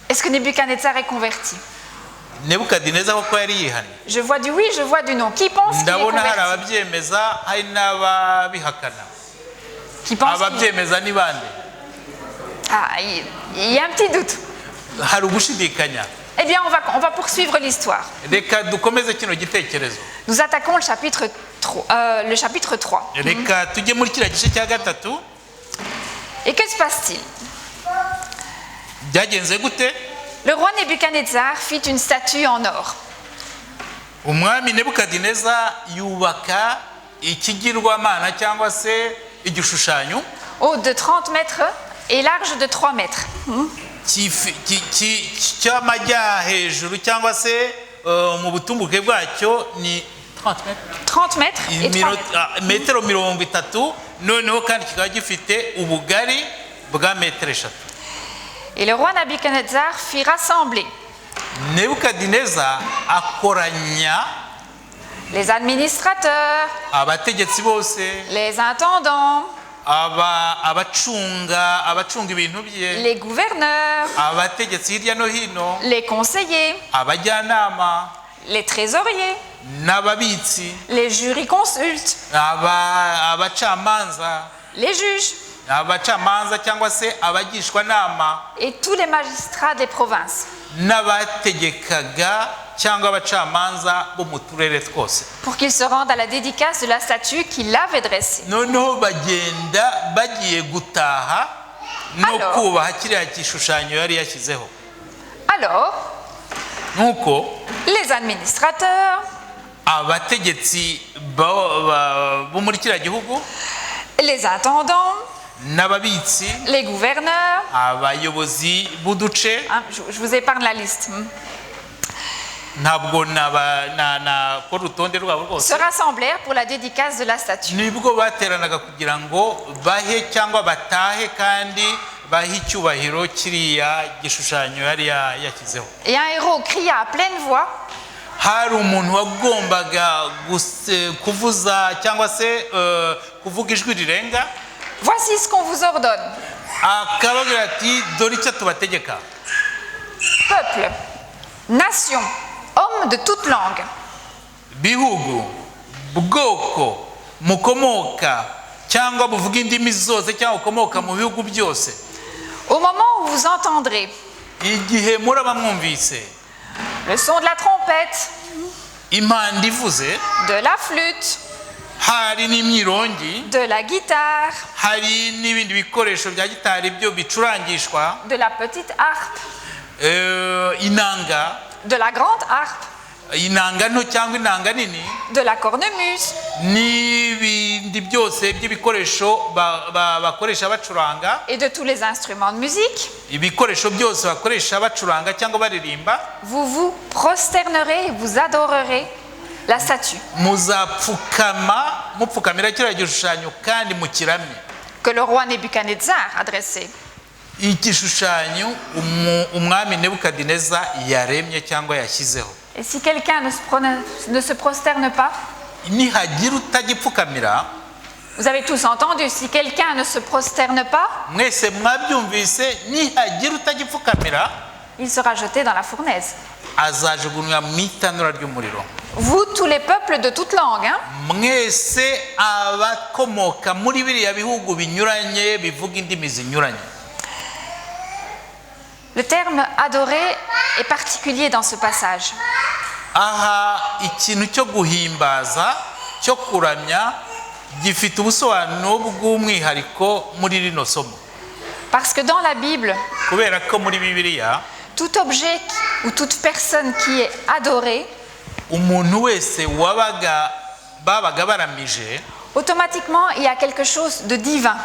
Est-ce que Nebuchadnezzar est converti? Nebukadineza koko yari yihannye. Je vois du oui, je vois du non. Qui pense qu'il est Ndabona hari converti? ababyemeza hari n'ababihakana. Qui pense qu'il est... Ababyemeza ni bande? Ah, il y a un petit doute. Hari ugushidikanya. Eh bien, on va poursuivre l'histoire. Reka dukomeze kino gitekerezo. Nous attaquons le chapitre 3. Reka tujye muri kiriya gice cya gatatu. Et que se passe-t-il? Byagenze gute? Le roi Nebuchadnezzar fit une statue en or. Umwami Nebukadineza yubaka ikigirwamana cyangwa se igishushanyo Haute de 30 mètres et large de 3 mètres. cy'amajya hejuru cyangwa se mu butumbuke bwacyo ni 30 mètres et 3 mètres. metero 30, noneho kandi kikaba gifite ubugari bwa metero 3. Et le roi Nebuchadnezzar fit rassembler Nebukadineza akoranya les administrateurs, abategetsi bose, les intendants, abacunga ibintu bye, les gouverneurs, abategetsi hirya no hino, les conseillers, abajyanama les trésoriers, n'ababitsi, les jurisconsultes, abacamanza, les juges abacamanza cyangwa se abagishwanama et tous les magistrats des provinces n'abategekaga cyangwa abacamanza bo mu turere twose. pour qu'ils se rendent à la dédicace de la statue qu'il avait dressée. Noneho bagenda bagiye gutaha no Alors? kubaha kiriya gishushanyo yari yashyizeho. Alors, Nuko les administrateurs, abategetsi bo muri kiriya gihugu les intendants, n'ababitsi, les gouverneurs, abayobozi b'uduce, hein, je vous épargne la liste, ntabwo nakora urutonde rwabo rwose, se rassemblèrent pour la dédicace de la statue. nibwo bateranaga kugira ngo bahe cyangwa batahe kandi bahe icyubahiro kiriya gishushanyo yari yashyizeho. Et un héros cria à pleine voix: Hari umuntu wagombaga kuvuza cyangwa se kuvuga ijwi rirenga, voici ce qu'on vous ordonne. akababwira ati dore icyo tubategeka. Peuple, nation, hommes de toute langue, Bihugu, bwoko mukomoka cyangwa buvuga indimi zose cyangwa ukomoka mu bihugu byose, au moment où vous entendrez igihe muraba mwumvise le son de la trompette, impanda ivuze, de la flûte, hari n'imyirongi, de la guitare, hari n'ibindi bikoresho bya gitari byo bicurangishwa, de la petite harpe, inanga, de la grande harpe, inanga nto cyangwa inanga nini, de la cornemuse, n'ibindi byose by'ibikoresho bakoresha bacuranga, et de tous les instruments de musique, ibikoresho byose bakoresha bacuranga cyangwa baririmba, vous vous prosternerez et vous adorerez la statue mupfukamira kiriya gishushanyo kandi mukiramye. que le roi Nebuchadnezzar a dressée. Igishushanyo umwami Nebukadineza yaremye cyangwa yashyizeho. Et si quelqu'un ne se prosterne pas, Nihagira utagipfukamira, vous avez tous entendu, si quelqu'un ne se prosterne pas, mwese mwabyumvise, nihagira utagipfukamira il sera jeté dans la fournaise. azajugunywa mu itanura ry'umuriro. Vous, tous les peuples de toute langue, hein? Mwese abakomoka muri biriya bihugu binyuranye bivuga indimi zinyuranye. Le terme adorer est particulier dans ce passage. Aha ikintu cyo guhimbaza cyo kuramya gifite ubusobanuro bw'umwihariko muri rino somo, Parce que dans la Bible, kubera ko muri Bibiliya tout objet ou toute personne qui est adorée, umuntu wese babaga baramije, automatiquement il y a quelque chose de divin.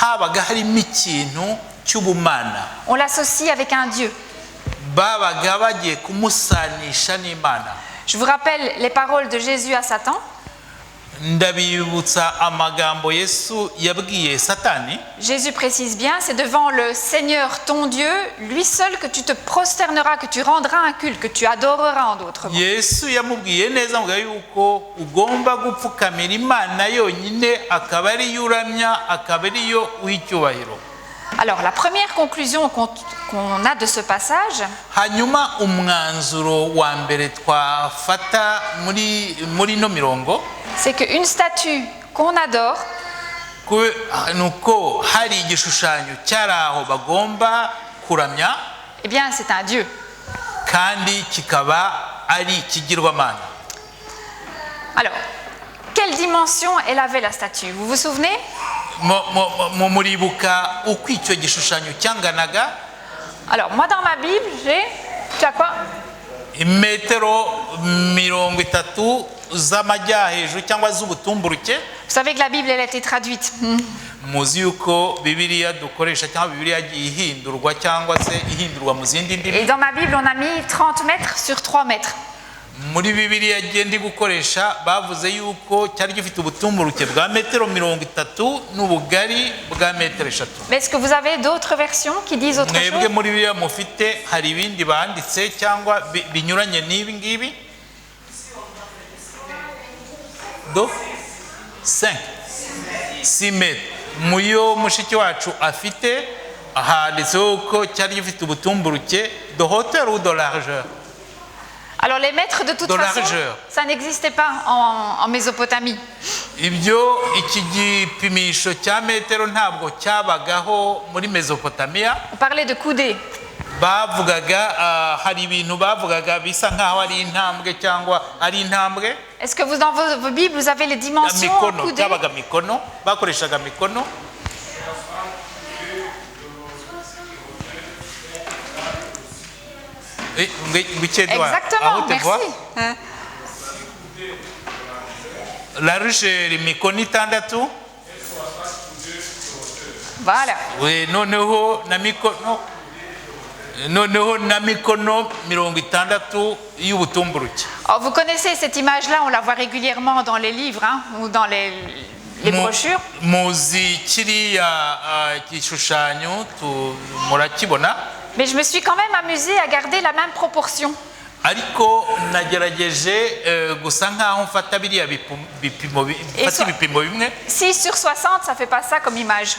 habaga harimo ikintu cy'ubumana, On l'associe avec un Dieu. babaga bagiye kumusanisha n'Imana. Je vous rappelle les paroles de Jésus à Satan. ndabibutsa amagambo Yesu yabwiye Satani. Jésus précise bien, c'est devant le Seigneur ton Dieu, lui seul, que tu te prosterneras, que tu rendras un culte, que tu adoreras en d'autres mots. Yesu yamubwiye neza ngo yuko ugomba gupfukamira Imana yonyine, akaba ari yuramya, akaba ari yo w'icyubahiro. Alors, la première conclusion qu'on a de ce passage, hanyuma umwanzuro wa mbere twafata muri no mirongo, c'est qu'une statue qu'on adore, nuko hari igishushanyo cyaraho bagomba kuramya, eh bien, c'est un Dieu. kandi kikaba ari ikigirwamana. Alors, quelle dimension elle avait la statue? Vous vous souvenez? muribuka uko icyo gishushanyo cyanganaga? Alors, moi dans ma Bible, tu as quoi? Metero 30 z'amajya hejuru cyangwa z'ubutumburuke. Vous savez que la Bible, elle a été traduite. Muzi yuko Bibiliya dukoresha cyangwa Bibiliya ihindurwa cyangwa se ihindurwa mu zindi ndimi. Et dans ma Bible, on a mis 30 mètres sur 3 mètres. Muri Bibiliya genda gukoresha bavuze yuko cyari gifite ubutumburuke bwa metero 30 n'ubugari bwa metero 3. Mais est-ce que vous avez d'autres versions qui disent autre chose? Mwebwe muri Bibiliya mufite hari ibindi banditse cyangwa binyuranye n'ibi ngibi? 6 mètres. Muyo mushiki wacu afite handitseho ko cyari gifite ubutumburuke de hauteur ou de largeur. Alors les mètres de toute façon, ça n'existait pas en Mésopotamie. Ibyo iki gipimisho cya metero ntabwo cyabagaho muri Mesopotamia. On parlait de coudées. Bavugaga hari ibintu bavugaga bisa nkaho ari intambwe cyangwa ari intambwe. Est-ce que vous dans vos Bibles vous avez les dimensions en coudées? Cyabaga mikono, bakoreshaga mikono. Exactement, merci. La largeur mikono 6. Voilà. Oui, noneho na mikono 60 y'ubutumburuke. Alors vous connaissez cette image-là, on la voit régulièrement dans les livres ou dans les brochures. Muzi kiriya gishushanyo murakibona. Mais je me suis quand même amusée à garder la même proportion. Ariko nagerageje gusa nkaho mfata biriya bipimo bimwe. 6 sur 60, ça fait pas ça comme image.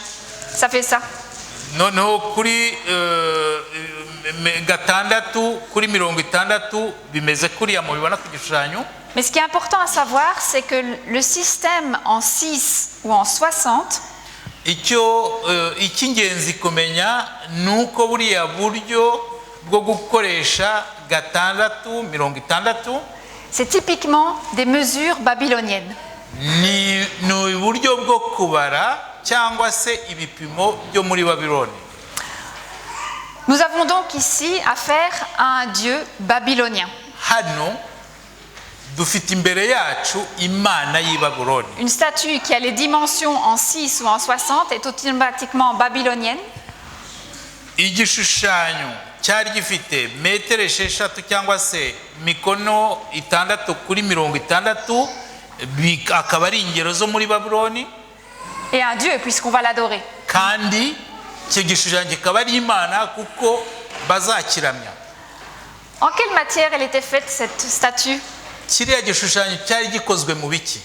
Ça fait ça. Noneho kuri 6 kuri 60 bimeze kuriya mubibona ku gishushanyo. Mais ce qui est important à savoir, c'est que le système en 6 ou en 60, icy'ingenzi kumenya nuko buriya buryo bwo gukoresha 6, c'est typiquement des mesures babyloniennes. ni uburyo bwo kubara cyangwa se ibipimo byo muri Babiloni. Nous avons donc ici affaire à un dieu babylonien. Hano dufite imbere yacu Imana y'i Babylone. Une statue qui a les dimensions en 6 ou en 60 est automatiquement babylonienne. Igishushanyo cyari gifite metero 6 cyangwa se mikono 6 kuri 60 akaba ari ingero zo muri Babyloni. Et un dieu puisqu'on va l'adorer. Kandi icyo gishushanyo kikaba ari Imana kuko bazakiramya. En quelle matière elle était faite cette statue? Kiriya gishushanyo cyari gikozwe mu biki?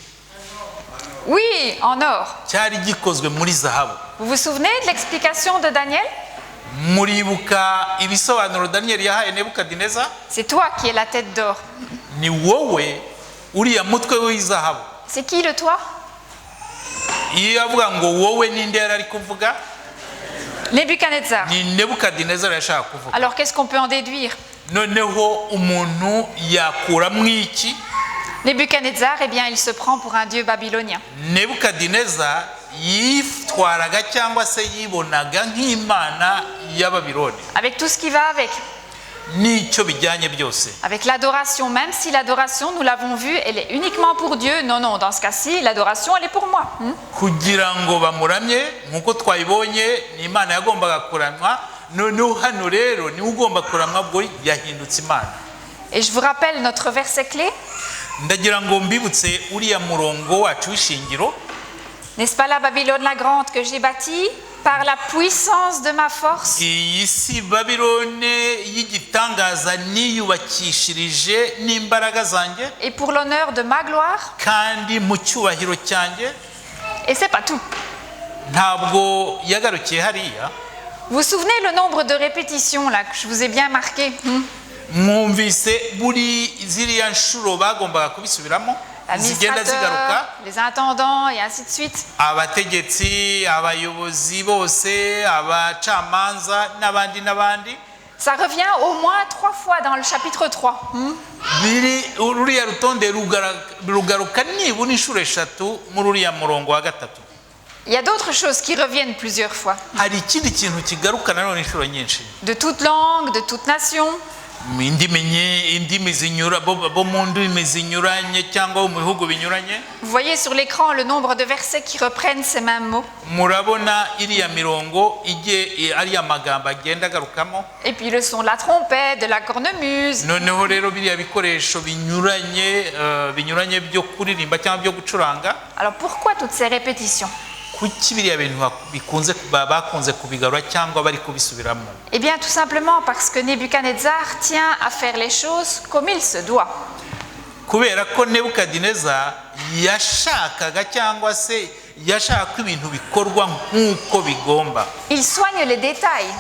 Oui, en or. Cyari gikozwe muri zahabu. Vous vous souvenez de l'explication de Daniel? Muribuka ibisobanuro Daniel yahaye Nebukadineza? C'est toi qui es la tête d'or. Ni wowe uriya mutwe w'izahabu. C'est qui le toi? Iyo avuga ngo wowe ninde yari ari kuvuga? Nebuchadnezzar. Ni Nebukadineza yashaka kuvuga. Alors qu'est-ce qu'on peut en déduire? Noneho umuntu yakuramwo iki? Nebuchadnezzar, eh bien, il se prend pour un dieu babylonien. Nebukadineza yitwaraga cyangwa se yibonaga nk'Imana ya Babiloni. Avec tout ce qui va avec. N'icyo bijyanye byose. Avec l'adoration, même si l'adoration, nous l'avons vu, elle est uniquement pour Dieu. Non, non, dans ce cas-ci, l'adoration, elle est pour moi. Kugira ngo bamuramye nkuko twayibonye ni Imana yagombaga kuramwa, noneho hano rero ni ugomba kuramwa bwo yahindutse Imana. Et je vous rappelle notre verset clé. ndagira ngo mbibutse uriya murongo wacu w'ishingiro. N'est-ce pas la Babylone la grande que j'ai bâtie par la puissance de ma force? Iyi si Babilone y'igitangaza niyubakishirije n'imbaraga zanjye Et pour l'honneur de ma gloire? kandi mu cyubahiro cyanjye. Et c'est pas tout. Ntabwo yagarukiye hariya. Vous vous souvenez le nombre de répétitions là que je vous ai bien marqué? Mwumvise buri ziriya nshuro bagombaga kubisubiramo zigenda zigaruka. Les intendants et ainsi de suite. Abategetsi, abayobozi bose, abacamanza n'abandi. Ça revient au moins 3 fois dans le chapitre 3. Biri uriya rutonde rugaruka nibura inshuro 3 muri uriya murongo wa 3. Il y a d'autres choses qui reviennent plusieurs fois. Hari ikindi kintu kigaruka nanone inshuro nyinshi. De toute langue, de toute nation. Indimi zinyura bo mu ndimi zinyuranye cyangwa mu bihugu binyuranye. Vous voyez sur l'écran le nombre de versets qui reprennent ces mêmes mots. Murabona iriya mirongo ije ariya magambo agenda agarukamo. Et puis le son de la trompette, de la cornemuse. Noneho rero biriya bikoresho binyuranye byo kuririmba cyangwa byo gucuranga. Alors pourquoi toutes ces répétitions? Kuki biriya bintu bikunze bakunze kubigarura cyangwa bari kubisubiramo? Eh bien tout simplement parce que Nebuchadnezzar tient à faire les choses comme il se doit. Kubera ko Nebukadineza yashakaga cyangwa se yashaka ko ibintu bikorwa nk'uko bigomba. Il soigne les détails.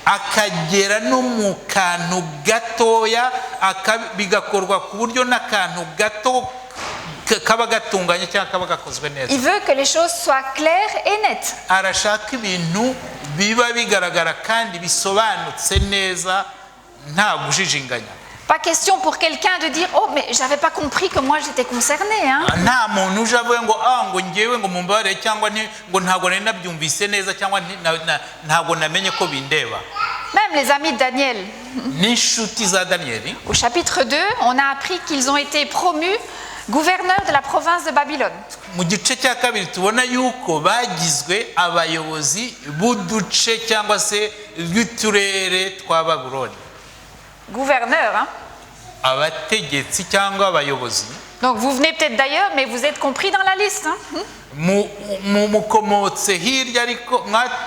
Akagera no mu kantu gatoya bigakorwa ku buryo n'akantu gato kaba gatunganye cyangwa kaba gakozwe neza. Il veut que les choses soient claires et nettes. Arashaka ibintu biba bigaragara kandi bisobanutse neza nta gujijinganya. Pas question pour quelqu'un de dire oh mais j'avais pas compris que moi j'étais concerné hein. Nta muntu uje avuye ngo ngo ngewe ngo mumbare cyangwa ngo ntago nari nabyumvise neza cyangwa ntago namenye ko bindeba. Même les amis de Daniel. Nishuti za Danieli. Au chapitre 2, on a appris qu'ils ont été promus gouverneurs de la province de Babylone. Mu gice cya kabiri tubona yuko bagizwe abayobozi b'uduce cyangwa se rw'uturere twa Babylone. Gouverneur, hein? Abategetsi cyangwa abayobozi. Donc vous venez peut-être d'ailleurs, mais vous êtes compris dans la liste. Hein? Mukomotse hirya ariko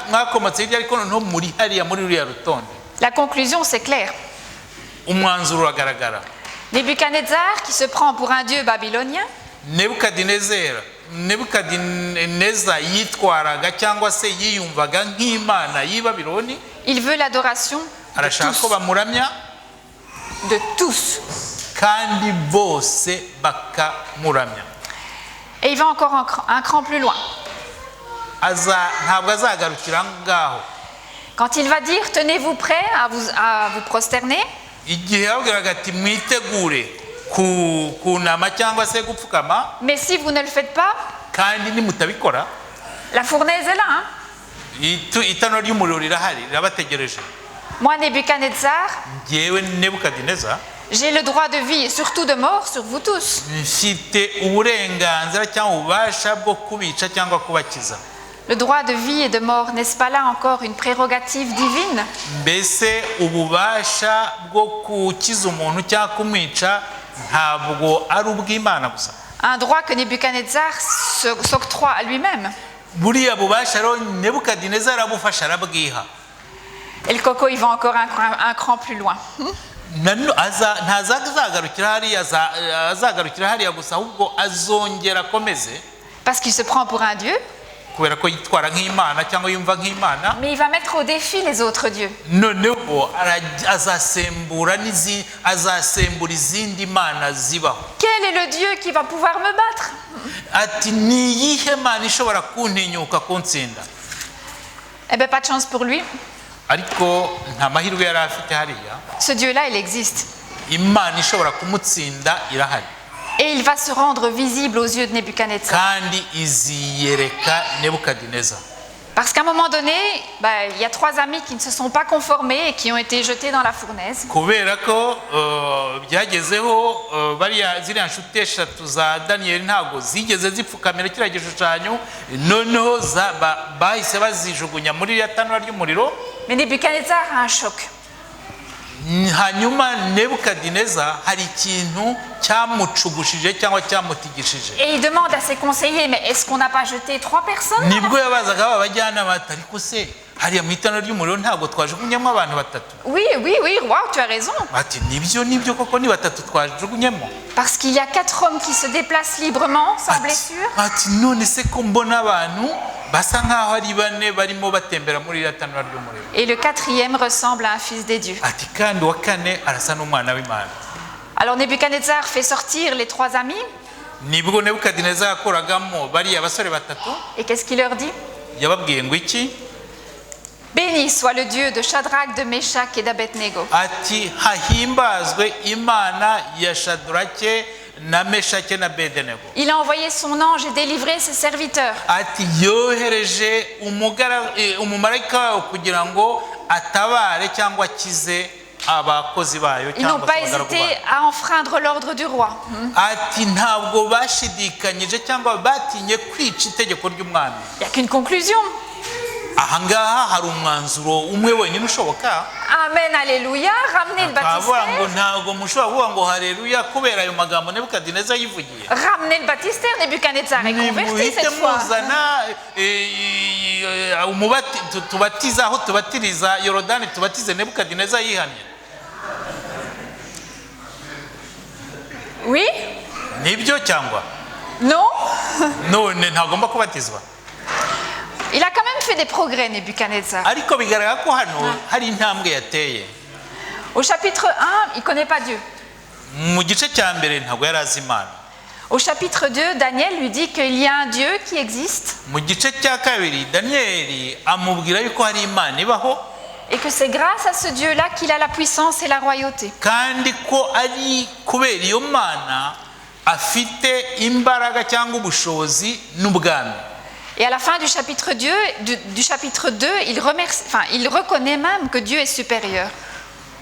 mwakomotse hirya ariko no muri hariya muri ruriya rutonde. La conclusion c'est clair. Umwanzuro uragaragara. Nebuchadnezzar qui se prend pour un dieu babylonien. Nebukadineza yitwaraga cyangwa se yiyumvaga nk'Imana y'i Babiloni. Il veut l'adoration arashaka ko bamuramya de tous. Kandi bose bakamuramya. Et il va encore un cran plus loin. Ntabwo azagarukira ngaho. Quand il va dire tenez-vous prêts à vous prosterner. Igihe yabwiraga ati mwitegure kunama cyangwa se gupfukama. Mais si vous ne le faites pas, kandi nimutabikora, la fournaise est là. Hein? Itano ry'umuriro rirahari rirabategereje. Moi Nebuchadnezzar, Nebukadineza, j'ai le droit de vie et surtout de mort sur vous tous. Mfite uburenganzira cyangwa ububasha bwo kubica cyangwa kubakiza. Le droit de vie et de mort, n'est-ce pas là encore une prérogative divine? Mbese ububasha bwo kukiza umuntu cyangwa kumwica ntabwo ari ubw'Imana gusa. Un droit que Nebuchadnezzar s'octroie à lui-même. Buriya bubasha rero Nebukadineza arabufasha arabwiha. Et le coco il va encore un cran plus loin. Azagarukira hariya gusa ahubwo azongera akomeze. Parce qu'il se prend pour un dieu. Kubera ko yitwara nk'Imana cyangwa yumva nk'Imana. Mais il va mettre au défi les autres dieux. Noneho azasembura izindi mana zibaho. Quel est le Dieu qui va pouvoir me battre? Ati ni yihe mana ishobora kuntinyuka kuntsinda? Eh bien pas de chance pour lui. Ariko nta mahirwe yari afite hariya. Ce Dieu-là il existe. Imana ishobora kumutsinda irahari. Et il va se rendre visible aux yeux de Nebuchadnezzar. Kandi iziyereka Nebukadineza. Parce qu'à un moment donné, il y a 3 amis qui ne se sont pas conformés et qui ont été jetés dans la fournaise. Kubera ko byagezeho ziriya nshuti eshatu za Daniel ntago zigeze zipfukamira kiriya gishushanyo, noneho bahise bazijugunya muri iriya tanura ry'umuriro. Mais Nebuchadnezzar a un choc. hanyuma Nebukadineza hari ikintu cyamucugushije cyangwa cyamutigishije. Et il demande à ses conseillers, mais est-ce qu'on n'a pas jeté 3 personnes? Nibwo yabazaga abajyanama ati ariko se hariya mu itanura ry'umuriro ntabwo twajugunyemo abantu batatu? Oui, oui, oui, roi, tu as raison. Ati nibyo koko ni batatu twajugunyemo. Parce qu'il y a 4 hommes qui se déplacent librement, sans blessure. Ati none se ko mbona abantu basa nkaho ari bane barimo batembera muri iriya tanura ry'umuriro. Et le 4e ressemble à un fils des dieux. Ati kandi wa kane arasa n'umwana w'Imana. Alors Nebuchadnezzar fait sortir les 3 amis. Nibwo Nebukadineza yakoragamo bariya basore batatu. Et qu'est-ce qu'il leur dit? Yababwiye ngo iki? Béni soit le Dieu de Shadrach, de Meshach et d'Abednego. Ati hahimbazwe Imana ya Shadrake na Meshake na Abednego. Il a envoyé son ange et délivré ses serviteurs. Ati yohereje umumarayika wawe kugira ngo atabare cyangwa akize abakozi bayo Ils n'ont cyangwa pas hésité à enfreindre l'ordre du roi. Ati ntabwo bashidikanyije cyangwa batinye kwica itegeko ry'umwami. Il n'y a qu'une conclusion. Ahangaha hari umwanzuro umwe wenyine ushoboka. Amen, alléluia, ramenez le Akavuga ngo baptistère. ntabwo mushobora kuvuga ngo haleluya kubera ayo magambo Nebukadineza yivugiye. Ramenez le baptistère, Nebuchadnezzar est converti Nimuhite cette fois. muzana tubatiza aho tubatiriza Yorodani tubatize Nebukadineza yihanye. Oui? Nibyo cyangwa? Non? None ntagomba kubatizwa. Il a quand même fait des progrès, Nebuchadnezzar. Ariko bigaragara ko hano hari intambwe yateye. Au chapitre 1, il ne connaît pas Dieu. Mu gice cya mbere ntabwo yari azi Imana. Au chapitre 2, Daniel lui dit qu'il y a un Dieu qui existe Mu gice cya kabiri Daniyeli amubwira yuko hari Imana ibaho et que c'est grâce à ce Dieu-là qu'il a la puissance et la royauté. kandi ko ari kubera iyo Mana afite imbaraga cyangwa ubushobozi n'ubwami. Et à la fin du chapitre 2, il reconnaît même que Dieu est supérieur.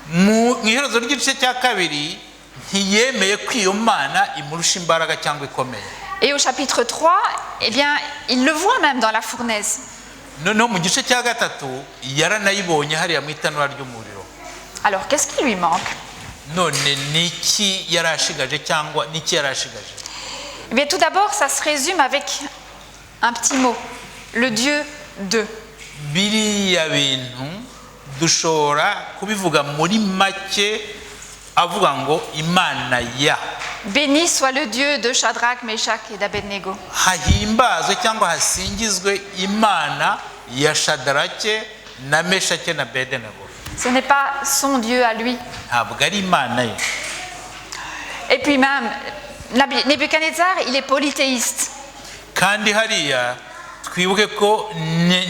Mu iherezo ry'igice cya kabiri ntiyemeye ko iyo Mana imurusha imbaraga cyangwa ikomeye. Et au chapitre 3, eh bien, il le voit même dans la fournaise. Noneho mu gice cya gatatu yaranayibonye hariya mu itanura ry'umuriro. Alors, qu'est-ce qui lui manque? None niki yarashigaje cyangwa niki yarashigaje? Eh bien, tout d'abord, ça se résume avec un petit mot, le Dieu de. Biriya bintu dushobora kubivuga muri make avuga ngo Imana ya. Béni soit le Dieu de Shadrach, Meshach et d'Abednego. Hahimbazwe cyangwa hasingizwe Imana ya Shadarake na Meshake na Abednego. Ce n'est pas son Dieu à lui. Ntabwo ari Imana ye. Et puis même, Nebuchadnezzar, il est polythéiste. Kandi hariya twibuke ko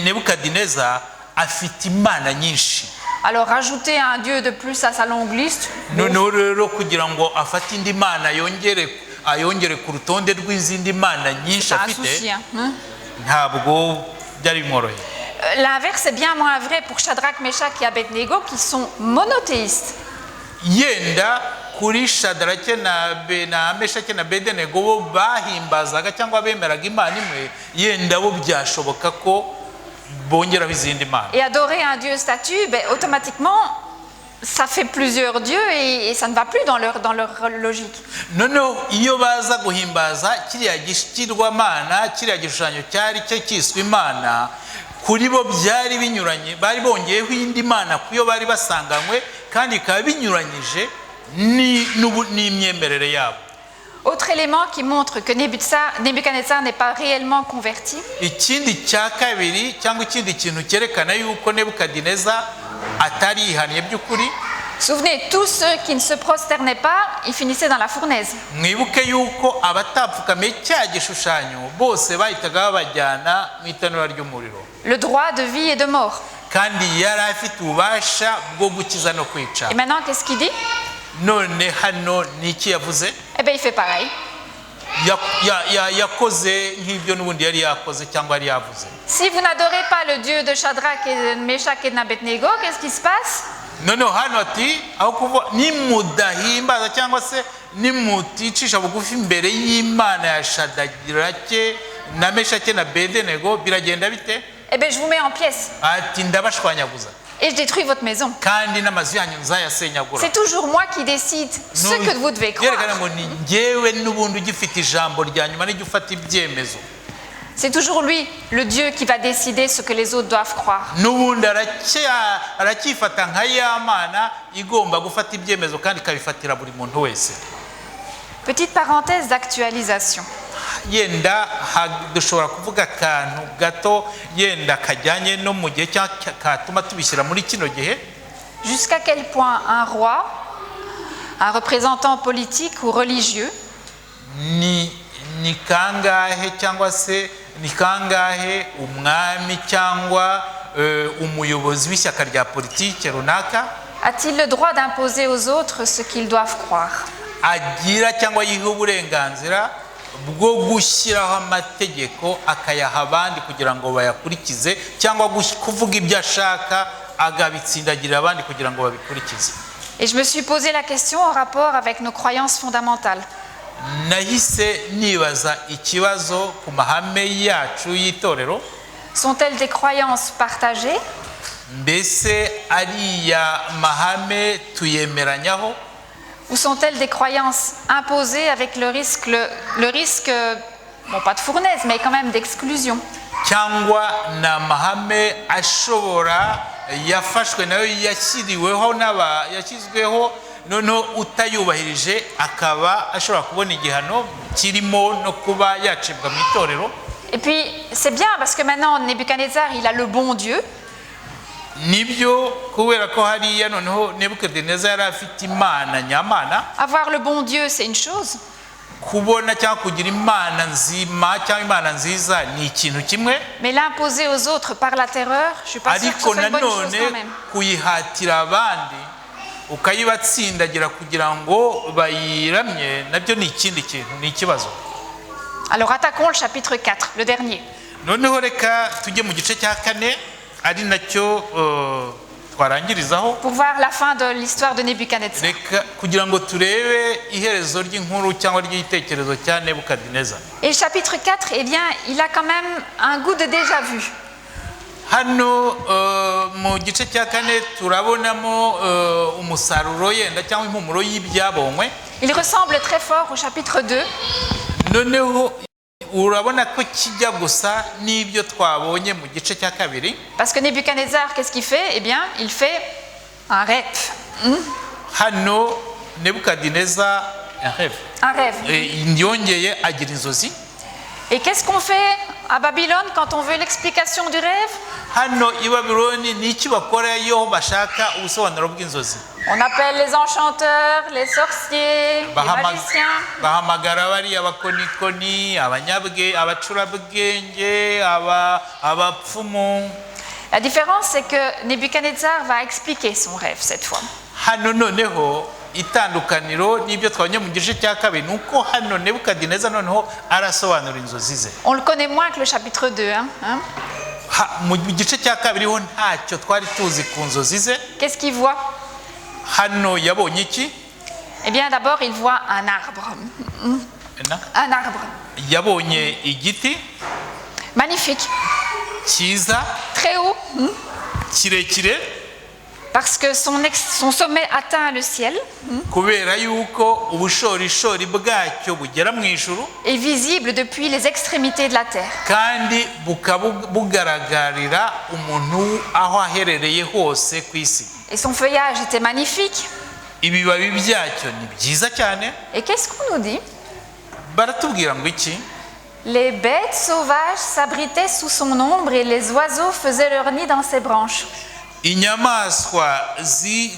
Nebukadineza afite imana nyinshi. Alors rajouter un Dieu de plus à sa longue liste. Noneho rero kugira ngo afate indi mana ayongere ku rutonde rw'izindi mana nyinshi C'est un afite souci. ntabwo byari bimworoheye. L'inverse est bien moins vrai pour Shadrach, Meshach et Abednego qui sont monothéistes. Yenda kuri Shadarake na Meshake na Abednego bo bahimbazaga cyangwa bemeraga imana imwe, yenda bo byashoboka ko bongeraho izindi mana. Et adorer un Dieu statue, ben, automatiquement, ça fait plusieurs dieux et ça ne va plus dans leur logique. Noneho iyo baza guhimbaza kiriya gishirwamana, kiriya gishushanyo cyari cyo kiswe imana, kuri bo byari binyuranye, bari bongeyeho indi mana kuyo bari basanganywe kandi ikaba binyuranyije n'imyemerere yabo. Autre élément qui montre que Nebuchadnezzar n'est pas réellement converti. Ikindi cya kabiri cyangwa ikindi kintu cyerekana yuko Nebukadineza atari yihaniye by'ukuri. Souvenez, tous ceux qui ne se prosternaient pas, ils finissaient dans la fournaise. Mwibuke yuko abatapfukamiye cya gishushanyo bose bahitaga babajyana mu itanura ry'umuriro. Le droit de vie et de mort. Kandi yari afite ububasha bwo gukiza no kwica. Et maintenant, qu'est-ce qu'il dit? None hano niki yavuze? Eh bien, il fait pareil. Yakoze nk'ibyo n'ubundi yari yakoze cyangwa yari yavuze. Si vous n'adorez pas le Dieu de Shadrach et de Meshach et d'Abednego, qu'est-ce qui se passe? Noneho hano ati aho kuvuga nimudahimbaza cyangwa se nimuticisha bugufi imbere y'Imana ya Shadarake na Meshake na Abednego biragenda bite? Eh bien, je vous mets en pièces. Ati ndabashwanyaguza. et je détruis votre maison. kandi n'amazu yanyu nzayasenyagura. C'est toujours moi qui décide ce que vous devez croire. Yerekana ngo ni njyewe n'ubundi ugifite ijambo rya nyuma n'ijya ufata ibyemezo. C'est toujours lui, le Dieu, qui va décider ce que les autres doivent croire. N'ubundi aracyifata nka ya mana igomba gufata ibyemezo kandi ikabifatira buri muntu wese. Petite parenthèse d'actualisation. Yenda dushobora kuvuga akantu gato yenda kajyanye no mu gihe katuma tubishyira muri kino gihe. Jusqu'à quel point un roi, un représentant politique ou religieux, ni kangahe cyangwa se ni kangahe umwami cyangwa umuyobozi w'ishyaka rya politike runaka a-t-il le droit d'imposer aux autres ce qu'ils doivent croire? agira cyangwa yiha uburenganzira bwo gushyiraho amategeko akayaha abandi kugira ngo bayakurikize cyangwa kuvuga ibyo ashaka agabitsindagirira abandi kugira ngo babikurikize? Et je me suis posé la question en rapport avec nos croyances fondamentales. Nahise nibaza ikibazo ku mahame yacu y'itorero. Sont-elles des croyances partagées? Mbese ariya mahame tuyemeranyaho? Ou sont-elles des croyances imposées avec le risque, bon pas de fournaise, mais quand même d'exclusion? Cyangwa na mahame ashobora yafashwe nayo yashyiriweho yashyizweho noneho utayubahirije akaba ashobora kubona igihano kirimo no kuba yacibwa mu itorero. Et puis c'est bien parce que maintenant Nebuchadnezzar il a le bon Dieu. Nibyo kubera ko hariya noneho Nebukadineza yari afite imana nyamana. Avoir le bon Dieu c'est une chose. Kubona cyangwa kugira imana nzima cyangwa imana nziza ni ikintu kimwe. Mais l'imposer aux autres par la terreur, je suis pas sûre que ce soit une bonne chose quand même. Kuyihatira abandi ukayibatsindagira kugira ngo bayiramye nabyo ni ikindi kintu, ni ikibazo. Alors attaquons le chapitre 4, le dernier. Noneho reka tujye mu gice cya 4 ari nacyo twarangirizaho. Pour voir la fin de l'histoire de Nebuchadnezzar. Reka kugira ngo turebe iherezo ry'inkuru cyangwa ry'igitekerezo cya Nebukadineza. Et le chapitre 4, eh bien, il a quand même un goût de déjà vu. Hano mu gice cya 4 turabonamo umusaruro yenda cyangwa impumuro y'ibyabonywe. Il ressemble très fort au chapitre 2. Noneho urabona ko kijya gusa n'ibyo twabonye mu gice cya 2. Parce que Nebuchadnezzar, qu'est-ce qu'il fait? Eh bien, il fait un rêve. Hano Nebukadineza un rêve. Un rêve. Yongeye agira inzozi. Et qu'est-ce qu'on fait à Babylone quand on veut l'explication du rêve? Hano i Babylone ni iki bakora iyo bashaka ubusobanuro bw'inzozi? On appelle les enchanteurs, les sorciers, les magiciens. Bahamagara bari abakonikoni, abanyabwe, abacurabwenge, abapfumu. La différence c'est que Nebuchadnezzar va expliquer son rêve cette fois. Hano noneho itandukaniro n'ibyo twabonye mu gice cya 2 nuko hano Nebukadineza noneho arasobanura inzozi ze. On le connaît moins que le chapitre 2 hein? Mu gice cya 2 ho ntacyo twari tuzi ku nzozi ze. Qu'est-ce qu'il voit? Hano yabonye iki? Eh bien d'abord il voit un arbre. Un arbre. Yabonye igiti magnifique. Cyiza. Très haut. Kirekire. Parce que son sommet atteint le ciel. Kubera yuko ubushorishori bwacyo bugera mu ijuru. Est visible depuis les extrémités de la terre. Kandi bugaragarira umuntu aho aherereye hose ku isi. Et son feuillage était magnifique. Ibibabi byacyo ni byiza cyane. Et qu'est-ce qu'on nous dit? Baratubwira ngo iki? Les bêtes sauvages s'abritaient sous son ombre et les oiseaux faisaient leur nid dans ses branches. Inyamaswa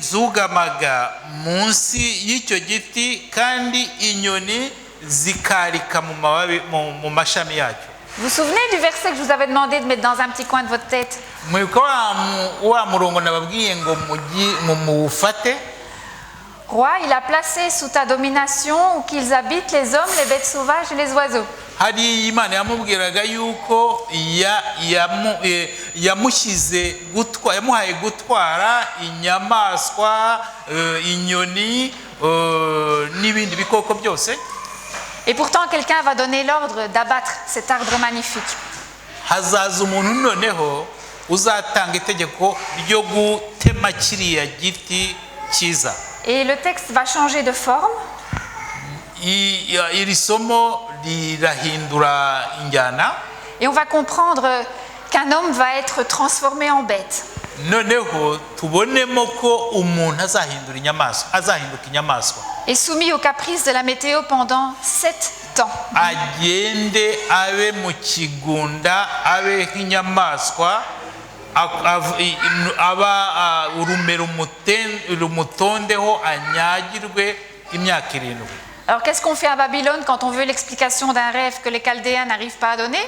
zugamaga munsi y'icyo giti kandi inyoni zikarika mu mashami yacyo. Vous vous souvenez du verset que je vous avais demandé de mettre dans un petit coin de votre tête? Wa murongo nababwiye ngo mufate. Roi, il a placé sous ta domination où qu'ils habitent les hommes, les bêtes sauvages et les oiseaux. Hari Imana yamubwiraga yuko yamushyize yamuhaye gutwara inyamaswa, inyoni n'ibindi bikoko byose. Et pourtant quelqu'un va donner l'ordre d'abattre cet arbre magnifique. Hazaza umuntu noneho uzatanga itegeko ryo gutema kiriya giti cyiza. Et le texte va changer de forme. Iri somo rirahindura injyana, Et on va comprendre qu'un homme va être transformé en bête. noneho tubonemo ko umuntu azahinduka inyamaswa, Et soumis aux caprices de la météo pendant 7 ans. agende abe mu kigunda, abe nk'inyamaswa, aba urume rumutondeho, anyagirwe imyaka 7. Alors qu'est-ce qu'on fait à Babylone quand on veut l'explication d'un rêve que les Chaldéens n'arrivent pas à donner?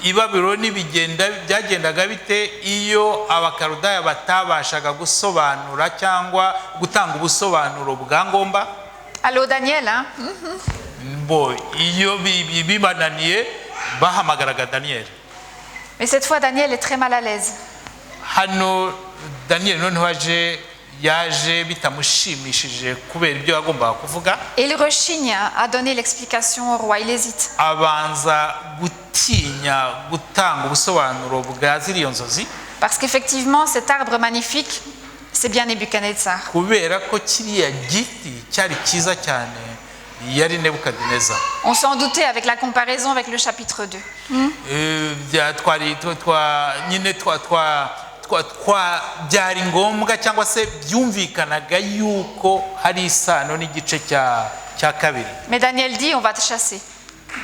I Babyloni byagendaga bite iyo abakarudaya batabashaga gusobanura cyangwa gutanga ubusobanuro bwa ngomba? Allô Daniel, hein? Bo iyo bibananiye bahamagaraga Daniel. Mais cette fois Daniel est très mal à l'aise. Hano Daniel noneho yaje bitamushimishije kubera ibyo yagombaga kuvuga. Et il rechigne à donner l'explication au roi, il hésite. Abanza gutinya gutanga ubusobanuro bwa ziriyo nzozi. Parce qu'effectivement cet arbre magnifique, c'est bien Nebuchadnezzar. Kubera ko kiriya giti cyari cyiza cyane yari Nebukadineza. On s'en doutait avec la comparaison avec le chapitre 2. Byari ngombwa cyangwa se byumvikanaga yuko hari isano n'igice cya kabiri. Mais Daniel dit on va te chasser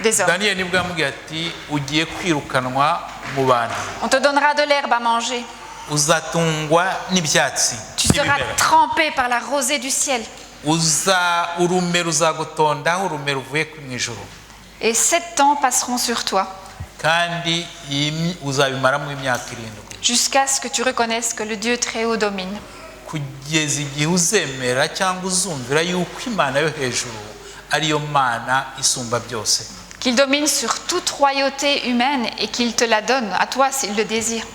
des hommes. Daniel nibwo yamubwiye ati ugiye kwirukanwa mu bantu, On te donnera de l'herbe à manger. uzatungwa n'ibyatsi Tu seras n'ibimera, trempé par la rosée du ciel. urume ruzagutondaho, urume ruvuye mu ijuru, Et 7 ans passeront sur toi. kandi uzabimaramo imyaka 7, Jusqu'à ce que tu reconnaisses que le Dieu très haut domine. kugeza igihe uzemera cyangwa uzumvira yuko Imana yo hejuru ariyo Mana isumba byose, Qu'il domine sur toute royauté humaine et qu'il te la donne à toi s'il le désire.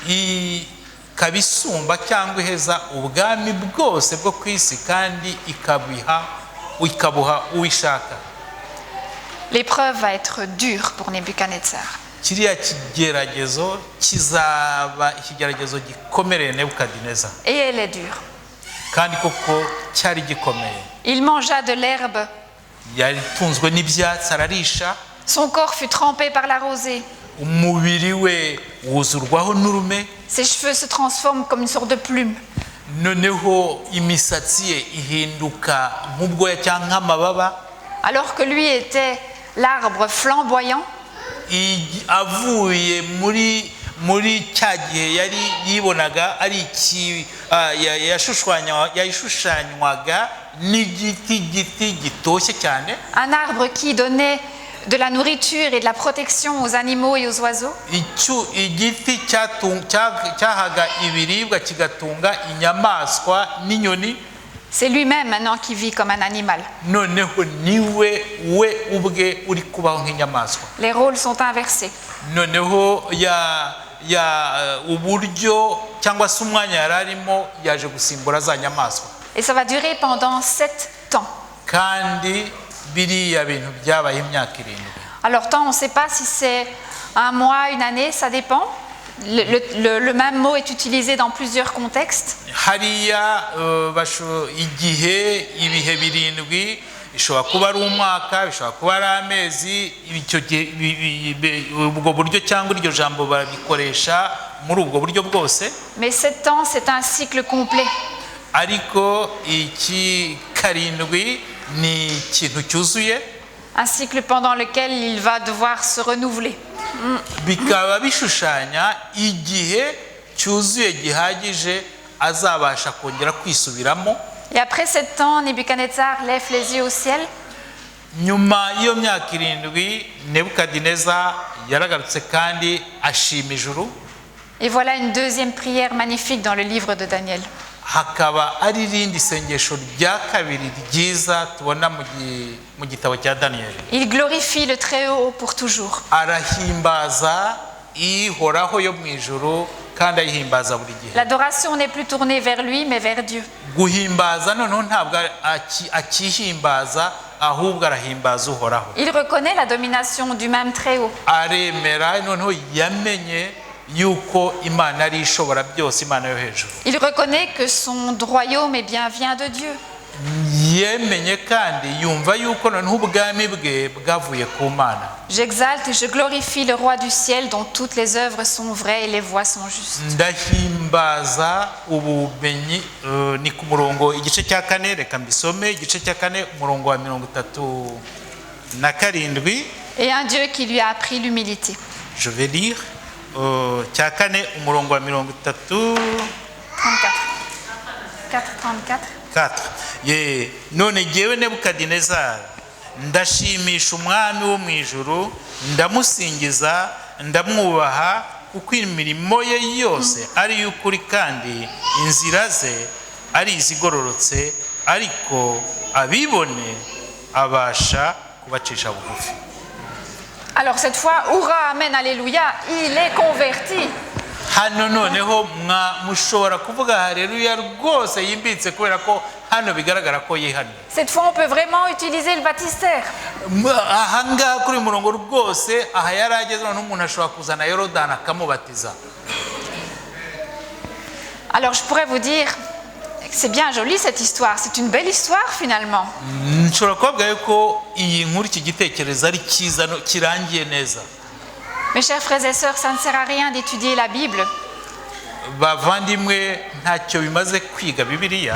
ikaba isumba cyangwa iheza ubwami bwose bwo ku isi, kandi ikabuha uwishaka. L'épreuve va être dure pour Nebuchadnezzar. Kiriya kigeragezo kizaba ikigeragezo gikomereye Nebukadineza, Et elle est dure. kandi koko cyari gikomeye. Il mangea de l'herbe. Yari tunzwe n'ibyatsi ararisha, Son corps fut trempé par la rosée. umubiri we wuzurwaho n'urume, Ses cheveux se transforment comme une sorte de plume. noneho imisatsi ye ihinduka nk'ubwoya cyangwa nk'amababa. Alors que lui était l'arbre flamboyant, Avuye muri cya gihe yari yibonaga ari yashushanywaga n'igiti gitoshye cyane, un arbre qui donnait de la nourriture et de la protection aux animaux et aux oiseaux. igiti cyahaga ibiribwa kigatunga inyamaswa n'inyoni. C'est lui-même maintenant qui vit comme un animal. Noneho niwe ubwe uri kubaho nk'inyamaswa. Les rôles sont inversés. Noneho uburyo cyangwa se umwanya yari arimo yaje gusimbura za nyamaswa, Et ça va durer pendant 7 ans. kandi biriya bintu byabaye imyaka 7. Alors tant on ne sait pas si c'est un mois, une année, ça dépend. Le même mot est utilisé dans plusieurs contextes. Hariya igihe ibihe 7 bishobora kuba ari umwaka, bishobora kuba ari amezi, ubwo buryo cyangwa iryo jambo barabikoresha muri ubwo buryo bwose. Mais 7 ans, c'est un cycle complet. Ariko iki 7 ni ikintu cyuzuye, Un cycle pendant lequel il va devoir se renouveler. bikaba bishushanya igihe cyuzuye gihagije azabasha kongera kwisubiramo. Et après 7 ans, Nebuchadnezzar lève les yeux au ciel. Nyuma y'iyo myaka 7 Nebukadineza yaragarutse kandi ashima ijuru. Et voilà une deuxième prière magnifique dans le livre de Daniel. Hakaba ari irindi sengesho rya kabiri ryiza tubona mu gitabo cya Daniel. Il glorifie le Très-Haut pour toujours. Arahimbaza ihoraho yo mu ijuru, kandi ayihimbaza buri gihe. L'adoration n'est plus tournée vers lui, mais vers Dieu. Guhimbaza noneho ntabwo akihimbaza, ahubwo arahimbaza uhoraho. Il reconnaît la domination du même Très-Haut. Aremera noneho yamenye yuko imana ari ishobora byose, imana yo hejuru. Il reconnaît que son royaume eh bien, vient de Dieu. Yemenye kandi yumva yuko noneho ubwami bwe bwavuye ku mana. J'exalte et je glorifie le roi du ciel dont toutes les œuvres sont vraies et les voies sont justes. Ndahimbaza ubumenyi ni ku murongo igice cya kane, reka mbisome igice cya kane umurongo wa 37. Et un Dieu qui lui a appris l'humilité. Je vais lire cya kane umurongo wa 33. 4. Ye none jyewe Nebukadinezari ndashimisha umwami wo mu ijuru, ndamusingiza, ndamwubaha, kuko imirimo ye yose ari y'ukuri kandi inzira ze ari izigororotse, ariko abibone abasha kubacisha bugufi. Alors cette fois, hurrah, amen, alléluia, il est converti. Hano noneho mushobora kuvuga haleluya rwose yimbitse, kubera ko hano bigaragara ko yihannye. Cette fois, on peut vraiment utiliser le baptistère. Ahangaha kuri murongo rwose aha yarageze, noneho umuntu ashobora kuzana Yorodani akamubatiza. Alors je pourrais vous dire, c'est bien joli cette histoire, c'est une belle histoire finalement. Nshobora kubabwira yuko iyi nkuru, iki gitekerezo ari cyiza kirangiye neza. Mes chers frères et sœurs, ça ne sert à rien d'étudier la Bible Bavandimwe, ntacyo bimaze kwiga Bibiliya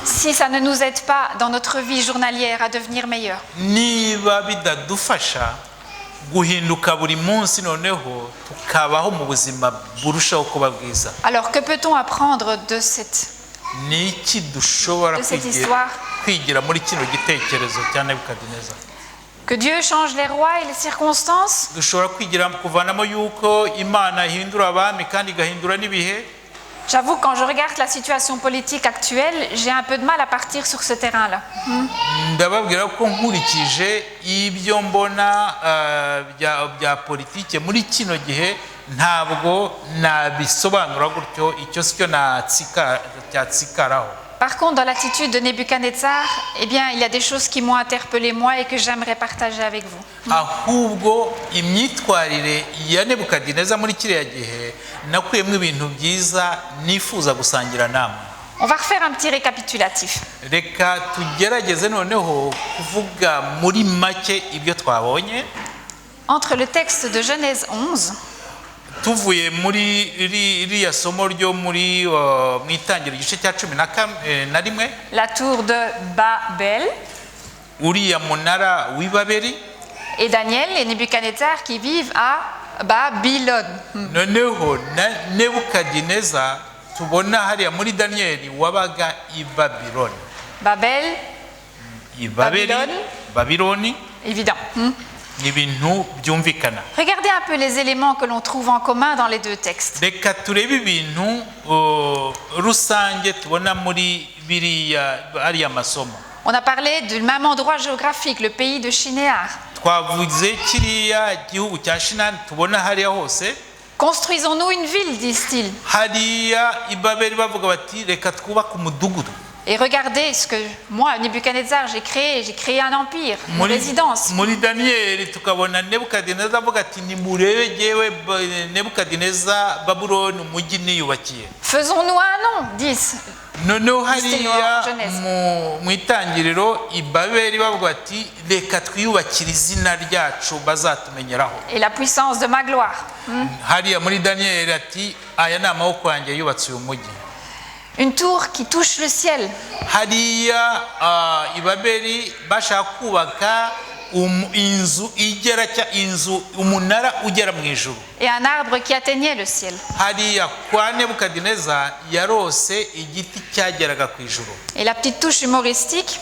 si ça ne nous aide pas dans notre vie journalière à devenir meilleurs. niba bidadufasha guhinduka buri munsi, noneho tukabaho mu buzima burushaho kuba bwiza. Alors que peut-on apprendre de cette Ni iki dushobora histoire? kwigira muri kino gitekerezo cya Nebukadinezari? Que Dieu change les rois et les circonstances? Dushobora kwigira kuvanamo yuko Imana ihindura abami kandi igahindura n'ibihe. J'avoue, quand je regarde la situation politique actuelle, j'ai un peu de mal à partir sur ce terrain-là. Ndababwira ko nkurikije ibyo mbona bya politike muri kino gihe, ntabwo nabisobanura gutyo, icyo sicyo cyatsikaraho. Par contre, dans l'attitude de Nebuchadnezzar, eh bien, il y a des choses qui m'ont interpellé moi et que j'aimerais partager avec vous. Ahubwo imyitwarire ya Nebukadineza muri kiriya gihe nakuyemo ibintu byiza nifuza gusangira namwe. On va refaire un petit récapitulatif. Reka tugerageze noneho kuvuga muri make ibyo twabonye. Entre le texte de Genèse 11, tuvuye muri iriya somo ryo muri mu itangiriro igice cya 11, la tour de Babel, uriya munara w'i Babeli, et Daniel et Nebuchadnezzar qui vivent à Babylone. noneho Nebukadineza tubona hariya muri Danieli wabaga i Babiloni. Babel, i Babeli, Babiloni, évident. ni ibintu byumvikana. Regardez un peu les éléments que l'on trouve en commun dans les deux textes. Reka turebe ibintu rusange tubona muri ariya masomo. On a parlé du même endroit géographique, le pays de Shinéar. Twavuze kiriya gihugu cya Shinari tubona hariya hose. Construisons-nous une ville, disent-ils. Hariya i Babeli bavuga bati reka twubake umudugudu. Et regardez ce que moi, Nebuchadnezzar, j'ai créé un empire, une résidence. Muri Danieli tukabona Nebukadineza avuga ati nimurebe jewe Nebukadineza Babuloni umujyi niyubakiye. Faisons-nous un nom, disent. Noneho hariya mu itangiriro i Babeli bavuga ati reka twiyubakire izina ryacu bazatumenyeraho. Et la puissance de ma gloire. Hariya muri Danieli ati aya ni amaboko yanjye yubatse uyu mujyi. Une tour qui touche le ciel. Hariya i Babeli bashaka kubaka inzu umunara ugera mu ijuru. Et un arbre qui atteignait le ciel. Hariya kwa Nebukadineza yarose igiti cyageraga ku ijuru. Et la petite touche humoristique.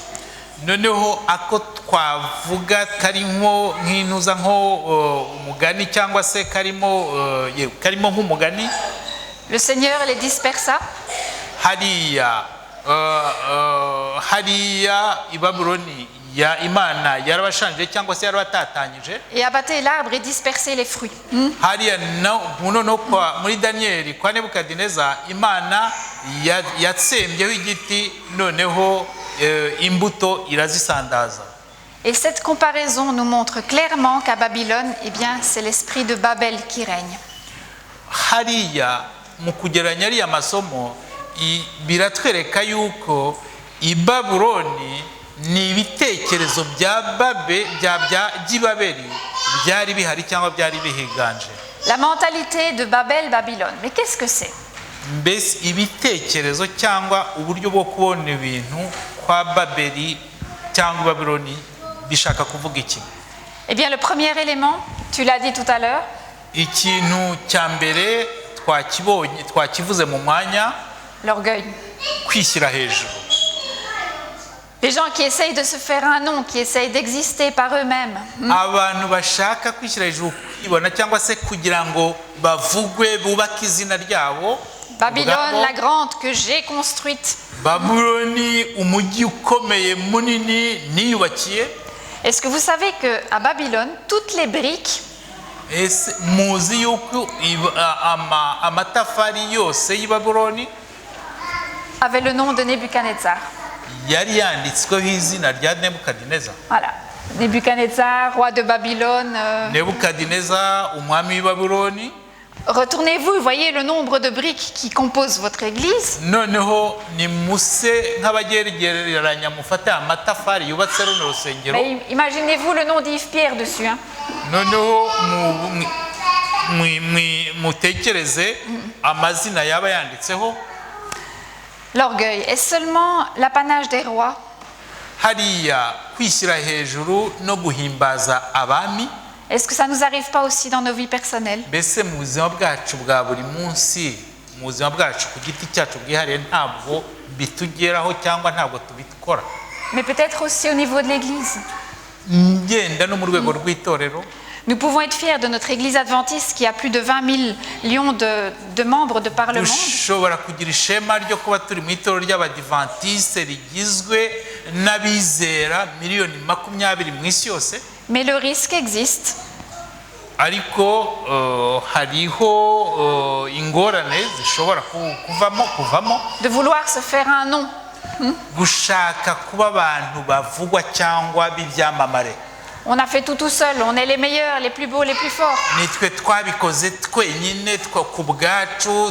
Noneho ako twavuga karimo nk'intuza nko umugani cyangwa se karimo nk'umugani. Le Seigneur les dispersa. Hariya i Babuloni ya Imana yarabashanje cyangwa se yarabatatanyije. Et abattait l'arbre et dispersait les fruits. Hariya no kwa muri Danieli kwa Nebukadineza Imana yatsembyeho igiti, noneho imbuto irazisandaza. Et cette comparaison nous montre clairement qu'à Babylone, eh bien, c'est l'esprit de Babel qui règne. hariya mu kugeranya ariya masomo biratwereka yuko i Babuloni ni ibitekerezo by'Ibabeli byari bihari cyangwa byari bihiganje. La mentalité de Babel-Babylone. Mais qu'est-ce que c'est? Mbese ibitekerezo cyangwa uburyo bwo kubona ibintu kwa Babeli cyangwa i Babuloni bishaka kuvuga iki? Eh bien, le premier élément, tu l'as dit tout à l'heure, ikintu cya mbere twakivuze mu mwanya, l'orgueil. kwishyira hejuru. Les gens qui essayent de se faire un nom, qui essayent d'exister par eux-mêmes. Abantu bashaka kwishyira hejuru kwibona cyangwa se kugira ngo bavugwe bubake izina ryabo. Babylone la grande que j'ai construite. Babuloni umujyi ukomeye munini niyubakiye. Est-ce que vous savez qu'à Babylone, toutes les briques muzi yuko amatafari yose y'i Babuloni avaient le nom de Nebuchadnezzar? yari yanditsweho izina rya Nebukadineza. Voilà. Nebuchadnezzar, roi de Babylone. Nebukadineza umwami w'i Babuloni. Retournez-vous, voyez le nombre de briques qui composent votre église. Noneho ni muse nk'abagereranya mufate amatafari yubatse runo rusengero. Imaginez-vous le nom d'Yves Pierre dessus. Hein? Noneho mutekereze amazina yaba yanditseho. L'orgueil est seulement l'apanage des rois. Hariya kwishyira hejuru no guhimbaza abami. Est-ce que ça ne nous arrive pas aussi dans nos vies personnelles? Mbese mu buzima bwacu bwa buri munsi, mu buzima bwacu ku giti cyacu bwihariye ntabwo bitugeraho cyangwa ntabwo tubikora? Mais peut-être aussi au niveau de l'église. Ngenda no mu rwego rw'itorero. Nous pouvons être fiers de notre église adventiste qui a plus de 20 millions de membres de par le monde. Dushobora kugira ishema ryo kuba turi mu itorero ry'abadivantiste rigizwe n'abizera miliyoni 20 mu isi yose. Mais le risque existe. Ariko hariho ingorane zishobora kuvamo. De vouloir se faire un nom. Gushaka kuba abantu bavugwa cyangwa b'ibyamamare. On a fait tout seul, on est les meilleurs, les plus beaux, les plus forts. Nitwe twabikoze twenyine ku bwacu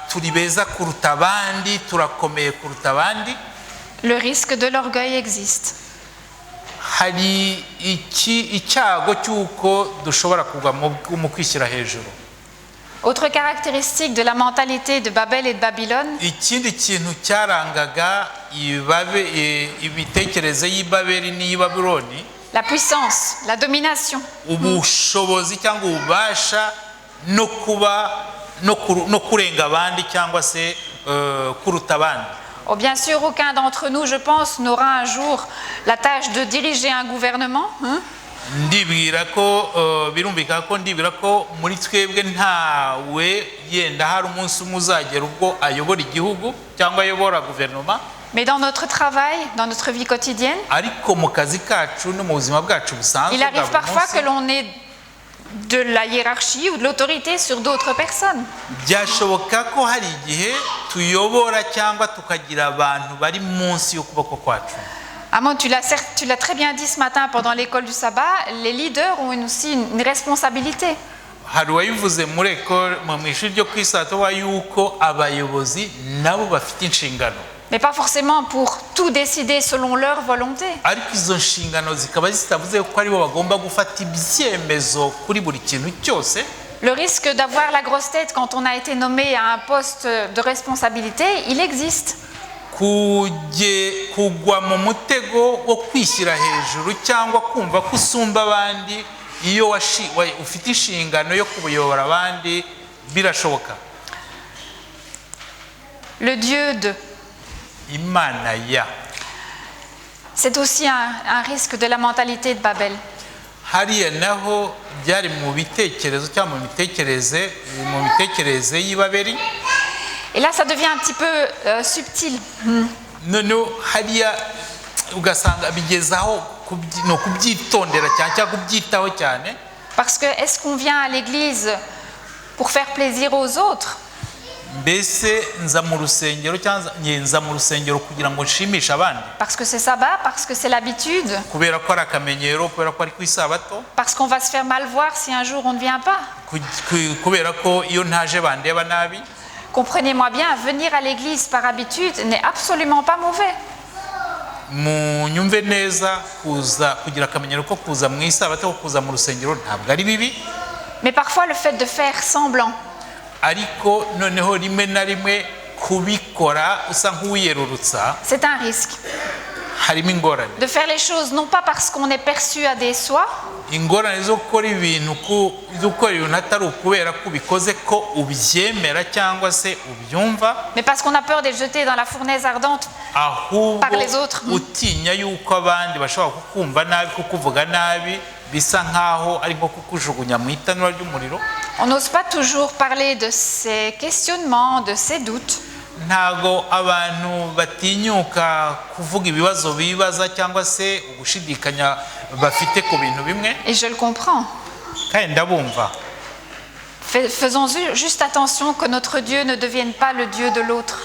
turi beza kuruta abandi turakomeye kuruta abandi. Le risque de l'orgueil existe. Hari icyago cy'uko dushobora kugwa mu kwishyira hejuru. Autre caractéristique de la mentalité de Babel et de Babylone. Ikindi kintu cyarangaga imitekerereze y'i Babeli n'i Babuloni. La puissance, la domination. Ubushobozi cyangwa ububasha no kurenga abandi cyangwa se kuruta abandi. Oh, bien sûr, aucun d'entre nous, je pense, n'aura un jour la tâche de diriger un gouvernement. Ndibwira ko birumvikana ko ndibwira ko muri twebwe ntawe yenda hari umunsi umwe uzagera ubwo ayobora igihugu cyangwa ayobora guverinoma. Mais dans notre travail, dans notre vie quotidienne, ariko mu kazi kacu no mu buzima bwacu busanzwe, il arrive parfois que l'on ait de la hiérarchie ou de l'autorité sur d'autres personnes. Byashoboka ko hari igihe tuyobora cyangwa tukagira abantu bari munsi y'ukuboko kwacu. Amon, tu l'as très bien dit ce matin pendant l'école du sabbat, les leaders ont aussi une responsabilité. Hari wayivuze mu ishuri ryo kwisato wa yuko abayobozi nabo bafite inshingano. Mais pas forcément pour tout décider selon leur volonté. Ariko izo nshingano zikaba zitavuze ko ari bo bagomba gufata ibyemezo kuri buri kintu cyose. Le risque d'avoir la grosse tête quand on a été nommé à un poste de responsabilité, il existe. Kugwa mu mutego wo kwishyira hejuru cyangwa kumva ko usumba abandi iyo ufite inshingano yo kuyobora abandi birashoboka. Le Dieu de Imana ya. C'est aussi un risque de la mentalité de Babel. Hariya naho byari mu bitekerezo cyangwa mu mitekerereze y'i Babeli. Et là ça devient un petit peu subtil. Noneho hariya ugasanga bigezaho no kubyitondera cyane cyangwa kubyitaho cyane. Parce que est-ce qu'on vient à l'église pour faire plaisir aux autres? mbese nza mu rusengero cyangwa nza mu rusengero kugira ngo nshimishe abandi Parce que c'est sabbat, parce que c'est l'habitude, kubera ko ari akamenyero kubera ko ari ku isabato parce qu'on va se faire mal voir si un jour on ne vient pas. kubera ko iyo ntaje bandeba nabi. Comprenez-moi bien, venir à l'église par habitude n'est absolument pas mauvais. Munyumve neza kugira akamenyero ko kuza mu isabato ko kuza mu rusengero ntabwo ari bibi. Mais parfois le fait de faire semblant, ariko noneho rimwe na rimwe kubikora usa nk'uwiyerurutsa c'est un risque. harimo ingorane. De faire les choses non pas parce qu'on est persuadé soi, ingorane zo gukora ibintu atari ukubera ko ubikoze ko ubyemera cyangwa se ubyumva, mais parce qu'on a peur d'être jeté dans la fournaise ardente ahubwo par les autres. utinya yuko abandi bashobora kukumva nabi, kukuvuga nabi, bisa nkaho ari nko kukujugunya mu itanura ry'umuriro. On n'ose pas toujours parler de ses questionnements, de ses doutes. ntago abantu batinyuka kuvuga ibibazo bibaza cyangwa se ugushidikanya bafite ku bintu bimwe. Et je le comprends. kandi ndabumva. Faisons juste attention que notre Dieu ne devienne pas le Dieu de l'autre.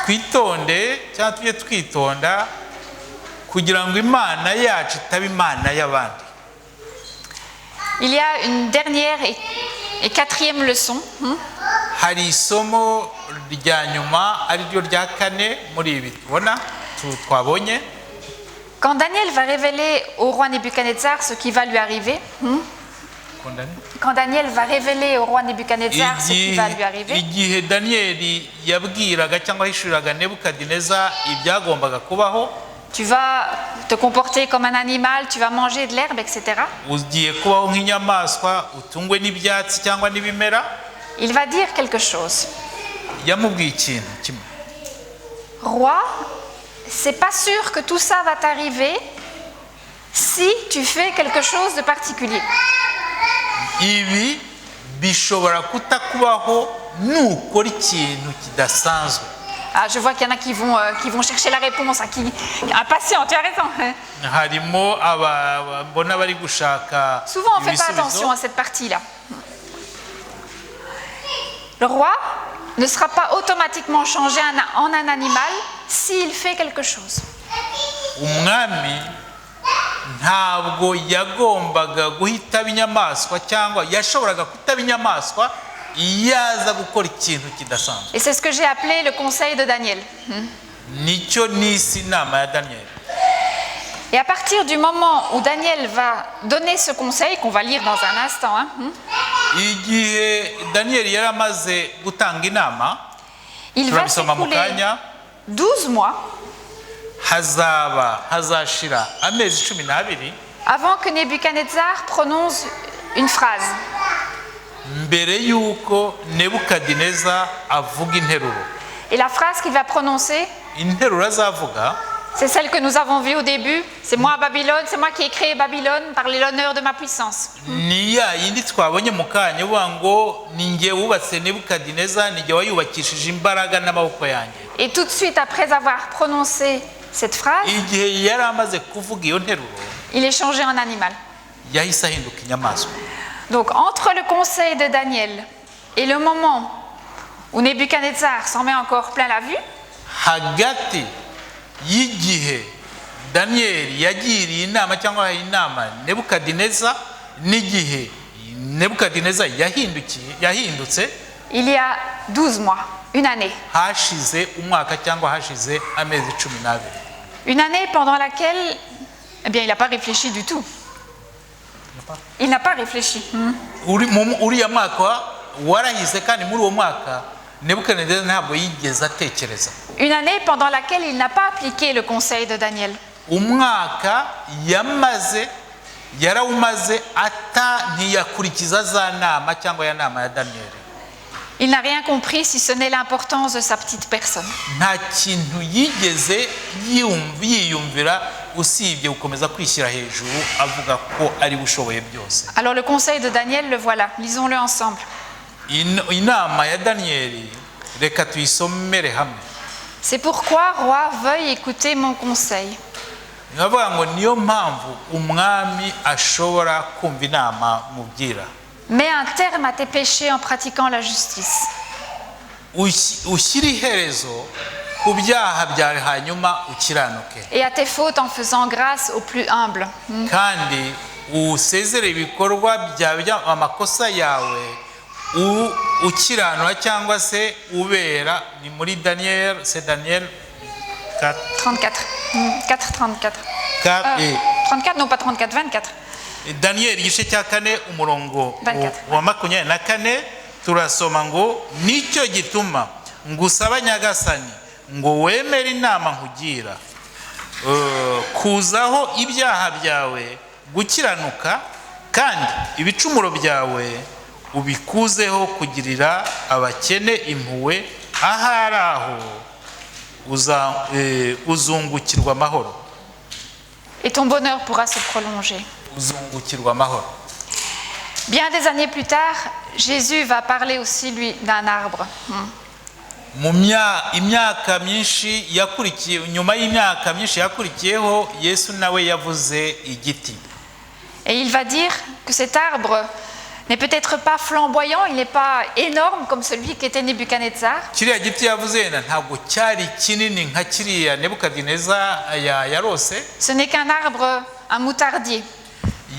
twitonde cyangwa tujye twitonda kugira ngo imana yacu itaba imana y'abandi. Il y a une dernière et quatrième leçon. hari isomo rya nyuma ari ryo rya kane muri ibi tubona twabonye. Quand Daniel va révéler au roi Nebuchadnezzar ce qui va lui arriver, quand Daniel va révéler au roi Nebuchadnezzar ce qui va lui arriver, igihe daniyeli yabwiraga cyangwa ahishuriraga nebukadineza ibyagombaga kubaho, tu vas te comporter comme un animal, tu vas manger de l'herbe, etc. ugiye kubaho nk'inyamaswa, utungwe n'ibyatsi cyangwa n'ibimera. Il va dire quelque chose. yamubwiye ikintu kimwe. Roi, c'est pas sûr que tout ça va t'arriver si tu fais quelque chose de particulier. ibi bishobora kutakubaho nukora ikintu kidasanzwe. Ah, je vois qu'il y en a qui vont chercher la réponse, impatient, tu as raison. harimo mbona bari gushaka Souvent on ne fait pas attention à cette partie-là. Le roi ne sera pas automatiquement changé en un animal s'il fait quelque chose. umwami ntabwo yagombaga guhitaba inyamaswa cyangwa yashoboraga kutaba inyamaswa iyo aza gukora ikintu kidasanzwe. Et c'est ce que j'ai appelé le conseil de Daniel. nicyo n'isi inama ya daniyeli. Et à partir du moment où Daniel va donner ce conseil, qu'on va lire dans un instant, igihe daniyeli yari amaze gutanga inama, il va turabisoma mu s'écouler kanya, 12 mois hazashira amezi 12 avant que Nebuchadnezzar prononce une phrase. mbere yuko nebukadineza avuga interuro. Et la phrase qu'il va prononcer, interuro azavuga c'est celle que nous avons vue au début. C'est moi Babylone, c'est moi qui ai créé Babylone par l'honneur de ma puissance. ni ya yindi twabonye mu kanya uvuga ngo ni njye wubatse nebukadineza, ni njye wayubakishije imbaraga n'amaboko yanjye. Et tout de suite après avoir prononcé cette phrase, igihe yari amaze kuvuga iyo nteruro, il est changé en animal. yahise ahinduka inyamaswa. Donc entre le conseil de Daniel et le moment où Nebuchadnezzar s'en met encore plein la vue, hagati y'igihe daniyeli yagiriye inama cyangwa inama nebukadineza n'igihe nebukadineza yahindutse, il y a 12 mois, une année. hashize umwaka cyangwa hashize amezi 12. Une année pendant laquelle, eh bien, il n'a pas réfléchi du tout. Il n'a pas réfléchi. uriya mwaka warahize kandi muri uwo mwaka nebukadineza ntabwo yigeze atekereza. Une année pendant laquelle il n'a pas appliqué le conseil de Daniel. umwaka yarawumaze ntiyakurikiza za nama cyangwa ya nama ya daniyeli. Il n'a rien compris si ce n'est l'importance de sa petite personne. nta kintu yigeze yiyumvira usibye gukomeza kwishyira hejuru avuga ko ari ushoboye byose. Alors le conseil de Daniel, le voilà. Lisons-le ensemble. inama ya daniyeli reka tuyisomere hamwe. C'est pourquoi, roi, veuille écouter mon conseil. Navuga ngo niyo mpamvu umwami ashobora kumva inama mubwira. Mets un terme à tes péchés en pratiquant la justice. ushyire iherezo ku byaha byawe hanyuma ukiranuke et à tes fautes en faisant grâce aux plus humbles. kandi usezere ibikorwa byawe amakosa yawe ukiranura cyangwa se ubera. Ni muri Daniel, c'est Daniel 4 34. 4, 34. 34, non pas 34, 24. Daniel igice cya 4 umurongo 24. wa 24 turasoma ngo nicyo gituma ngusaba nyagasani ngo wemere inama nkugira kuzaho ibyaha byawe gukiranuka kandi ibicumuro byawe ubikuzeho kugirira abakene impuhwe ahari aho uzungukirwa amahoro. Et ton bonheur pourra se prolonger. Uzungukirwa amahoro. Bien des années plus tard, Jésus va parler aussi, lui, d'un arbre. Imyaka myinshi yakurikiye, nyuma y'imyaka myinshi yakurikiyeho Yesu nawe yavuze igiti. Et il va dire que cet arbre n'est peut-être pas flamboyant, il n'est pas énorme comme celui qui était Nebuchadnezzar. Kiriya giti yavuze ntabwo cyari kinini nka kiriya Nebukadineza yarose. Ce n'est qu'un arbre, un moutardier.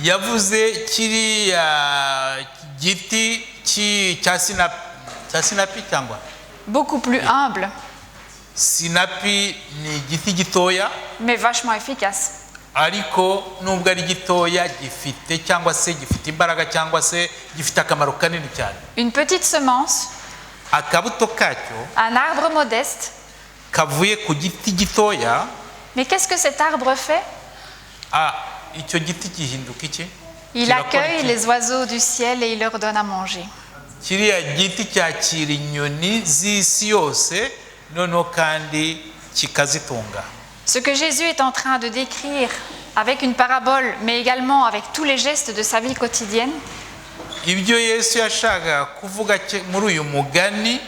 Yavuze kiriya giti cya sinapi cyangwa beaucoup plus humble, sinapi ni igiti gitoya mais vachement efficace. ariko nubwo ari gitoya gifite cyangwa se gifite imbaraga cyangwa se gifite akamaro kanini cyane. Une petite semence, akabuto kacyo un arbre modeste. kavuye ku giti gitoya. Mais qu'est-ce que cet arbre fait? Icyo giti gihinduka iki? Il accueille les oiseaux du ciel et il leur donne à manger. Kiriya giti cyakira inyoni z'isi yose noneho kandi kikazitunga. Ce que Jésus est en train de décrire avec une parabole, mais également avec tous les gestes de sa vie quotidienne, ibyo Yesu yashaka kuvuga muri uyu mugani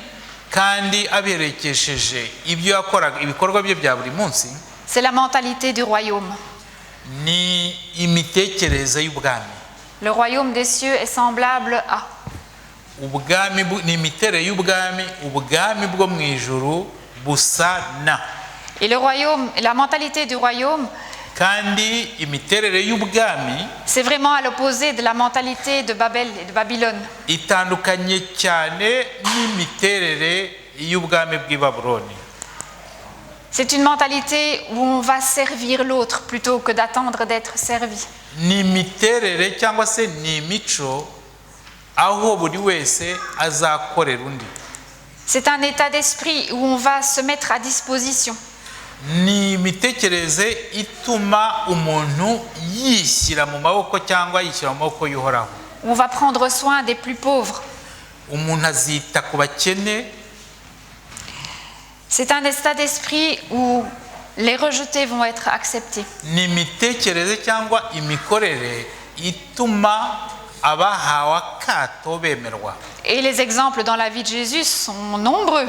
kandi aberekesheje ibyo yakoraga ibikorwa bye bya buri munsi, c'est la mentalité du royaume. ni imitekerereze y'ubwami. Le royaume des cieux est semblable à. Ubwami ni imiterere y'ubwami, ubwami bwo mu ijuru busa na. Et le royaume, la mentalité du royaume, kandi imiterere y'ubwami c'est vraiment à l'opposé de la mentalité de Babel et de Babylone. itandukanye cyane n'imiterere y'ubwami bw'i Babuloni. C'est une mentalité où on va servir l'autre plutôt que d'attendre d'être servi. Ni imiterere cyangwa se ni imico aho buri wese azakorera undi. C'est un état d'esprit où on va se mettre à disposition. Ni imitekerereze ituma umuntu yishyira mu maboko cyangwa yishyira mu maboko y'Uhoraho. On va prendre soin des plus pauvres. Umuntu azita ku bakene. C'est un état d'esprit où les rejetés vont être acceptés. Ni imitekerereze cyangwa imikorere ituma abahawe akato bemerwa. Et les exemples dans la vie de Jésus sont nombreux.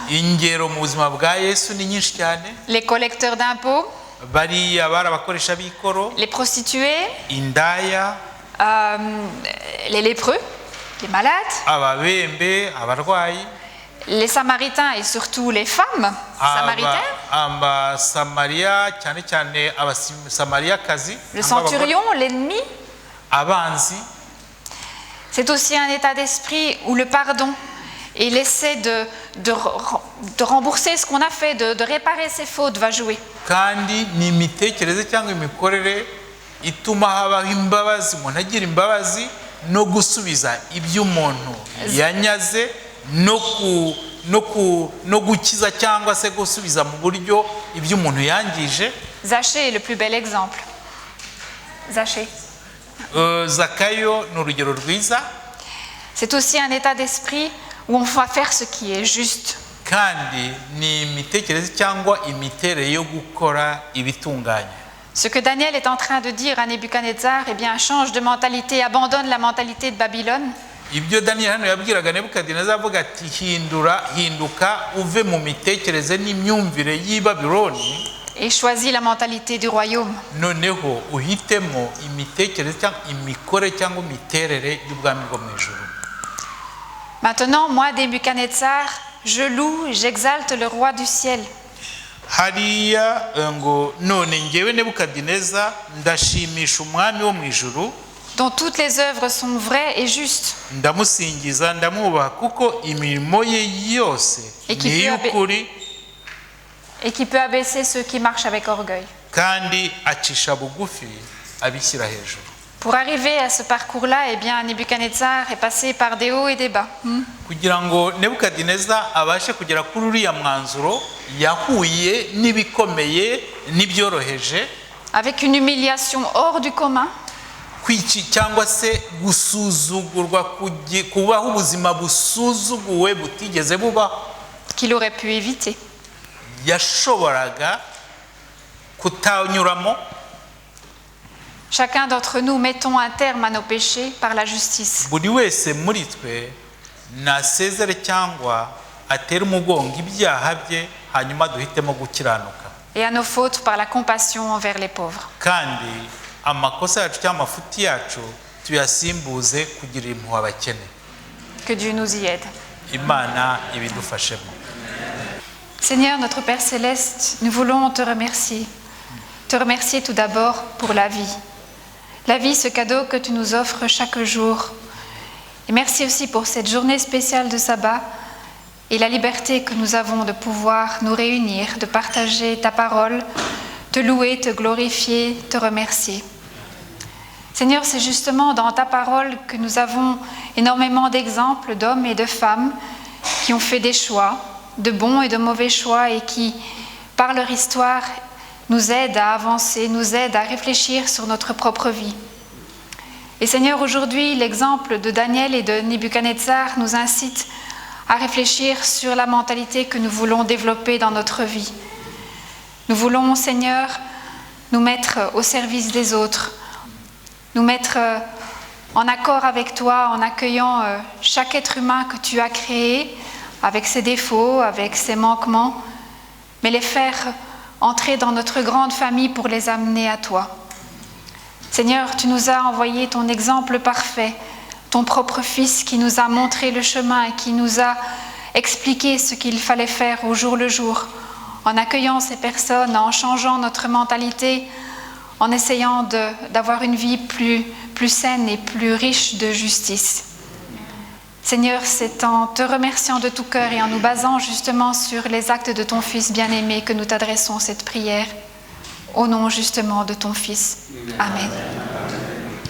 Ingero mu buzima bwa Yesu ni nyinshi cyane. Les collecteurs d'impôts, Bariya bari abakoresha b'ikoro, les prostituées, indaya, les lépreux, les malades, ababembe, abarwayi, les samaritains et surtout les femmes samaritaines, Abasamariya cyane cyane abasamariyakazi, le centurion, l'ennemi. abanzi. C'est aussi un état d'esprit où le pardon et l'essai de rembourser ce qu'on a fait, de réparer ses fautes va jouer. Kandi ni imitekerereze cyangwa imikorere ituma habaho imbabazi, umuntu agira imbabazi no gusubiza ibyo umuntu yanyaze no gukiza cyangwa se gusubiza mu buryo ibyo umuntu yangije. Zachée est le plus bel exemple. Zachée. Zakayo ni urugero rwiza. C'est aussi un état d'esprit où on va faire ce qui est juste. Kandi ni imitekerereze cyangwa imiterere yo gukora ibitunganye. Ce que Daniel est en train de dire à Nebuchadnezzar, eh bien, change de mentalité, abandonne la mentalité de Babylone. Ibyo Daniel hano yabwiraga Nebukadineza avuga ati hinduka uve mu mitekerereze n'imyumvire y'i Babyloni. Et choisis la mentalité du royaume. Noneho uhitemo imitekerereze cyangwa imikore cyangwa imiterere y'ubwami bwo mu ijuru. Maintenant, moi, Nebuchadnezzar, je loue, j'exalte le roi du ciel. hariya ngo none ngewe Nebukadineza ndashimisha umwami wo mu ijuru, dont toutes les œuvres sont vraies et justes, ndamusingiza ndamwubaha kuko imirimo ye yose ni iy'ukuri et qui peut abaisser ceux qui marchent avec orgueil. kandi acisha bugufi abishyira hejuru. Pour arriver à ce parcours-là, eh bien, Nebuchadnezzar est passé par des hauts et des bas. kugira ngo Nebukadineza abashe kugera kuri uriya mwanzuro, yahuye n'ibikomeye n'ibyoroheje, Avec une humiliation hors du commun, cyangwa se gusuzugurwa, kubaho ubuzima busuzuguwe butigeze bubaho, qu'il aurait pu éviter. yashoboraga kutanyuramo. Chacun d'entre nous, mettons un terme à nos péchés par la justice. buri wese muri twe nasezere cyangwa atere umugongo ibyaha bye, hanyuma duhitemo gukiranuka, Et à nos fautes par la compassion envers les pauvres. kandi amakosa yacu cyangwa amafuti yacu tuyasimbuze kugirira impuhwe abakene. Que Dieu nous y aide. Imana ibidufashemo. Seigneur, notre Père Céleste, nous voulons te remercier. Te remercier tout d'abord pour la vie. La vie, ce cadeau que tu nous offres chaque jour. Et merci aussi pour cette journée spéciale de sabbat et la liberté que nous avons de pouvoir nous réunir, de partager ta parole, te louer, te glorifier, te remercier. Seigneur, c'est justement dans ta parole que nous avons énormément d'exemples d'hommes et de femmes qui ont fait des choix, de bons et de mauvais choix, et qui, par leur histoire, nous aident à avancer, nous aident à réfléchir sur notre propre vie. Et Seigneur, aujourd'hui, l'exemple de Daniel et de Nebuchadnezzar nous incite à réfléchir sur la mentalité que nous voulons développer dans notre vie. Nous voulons, Seigneur, nous mettre au service des autres, nous mettre en accord avec toi, en accueillant chaque être humain que tu as créé, avec ses défauts, avec ses manquements, mais les faire entrer dans notre grande famille pour les amener à toi. Seigneur, tu nous as envoyé ton exemple parfait, ton propre Fils qui nous a montré le chemin et qui nous a expliqué ce qu'il fallait faire au jour le jour, en accueillant ces personnes, en changeant notre mentalité, en essayant d'avoir une vie plus saine et plus riche de justice. Seigneur, c'est en te remerciant de tout cœur et en nous basant justement sur les actes de ton Fils bien-aimé que nous t'adressons cette prière, au nom justement de ton Fils. Amen.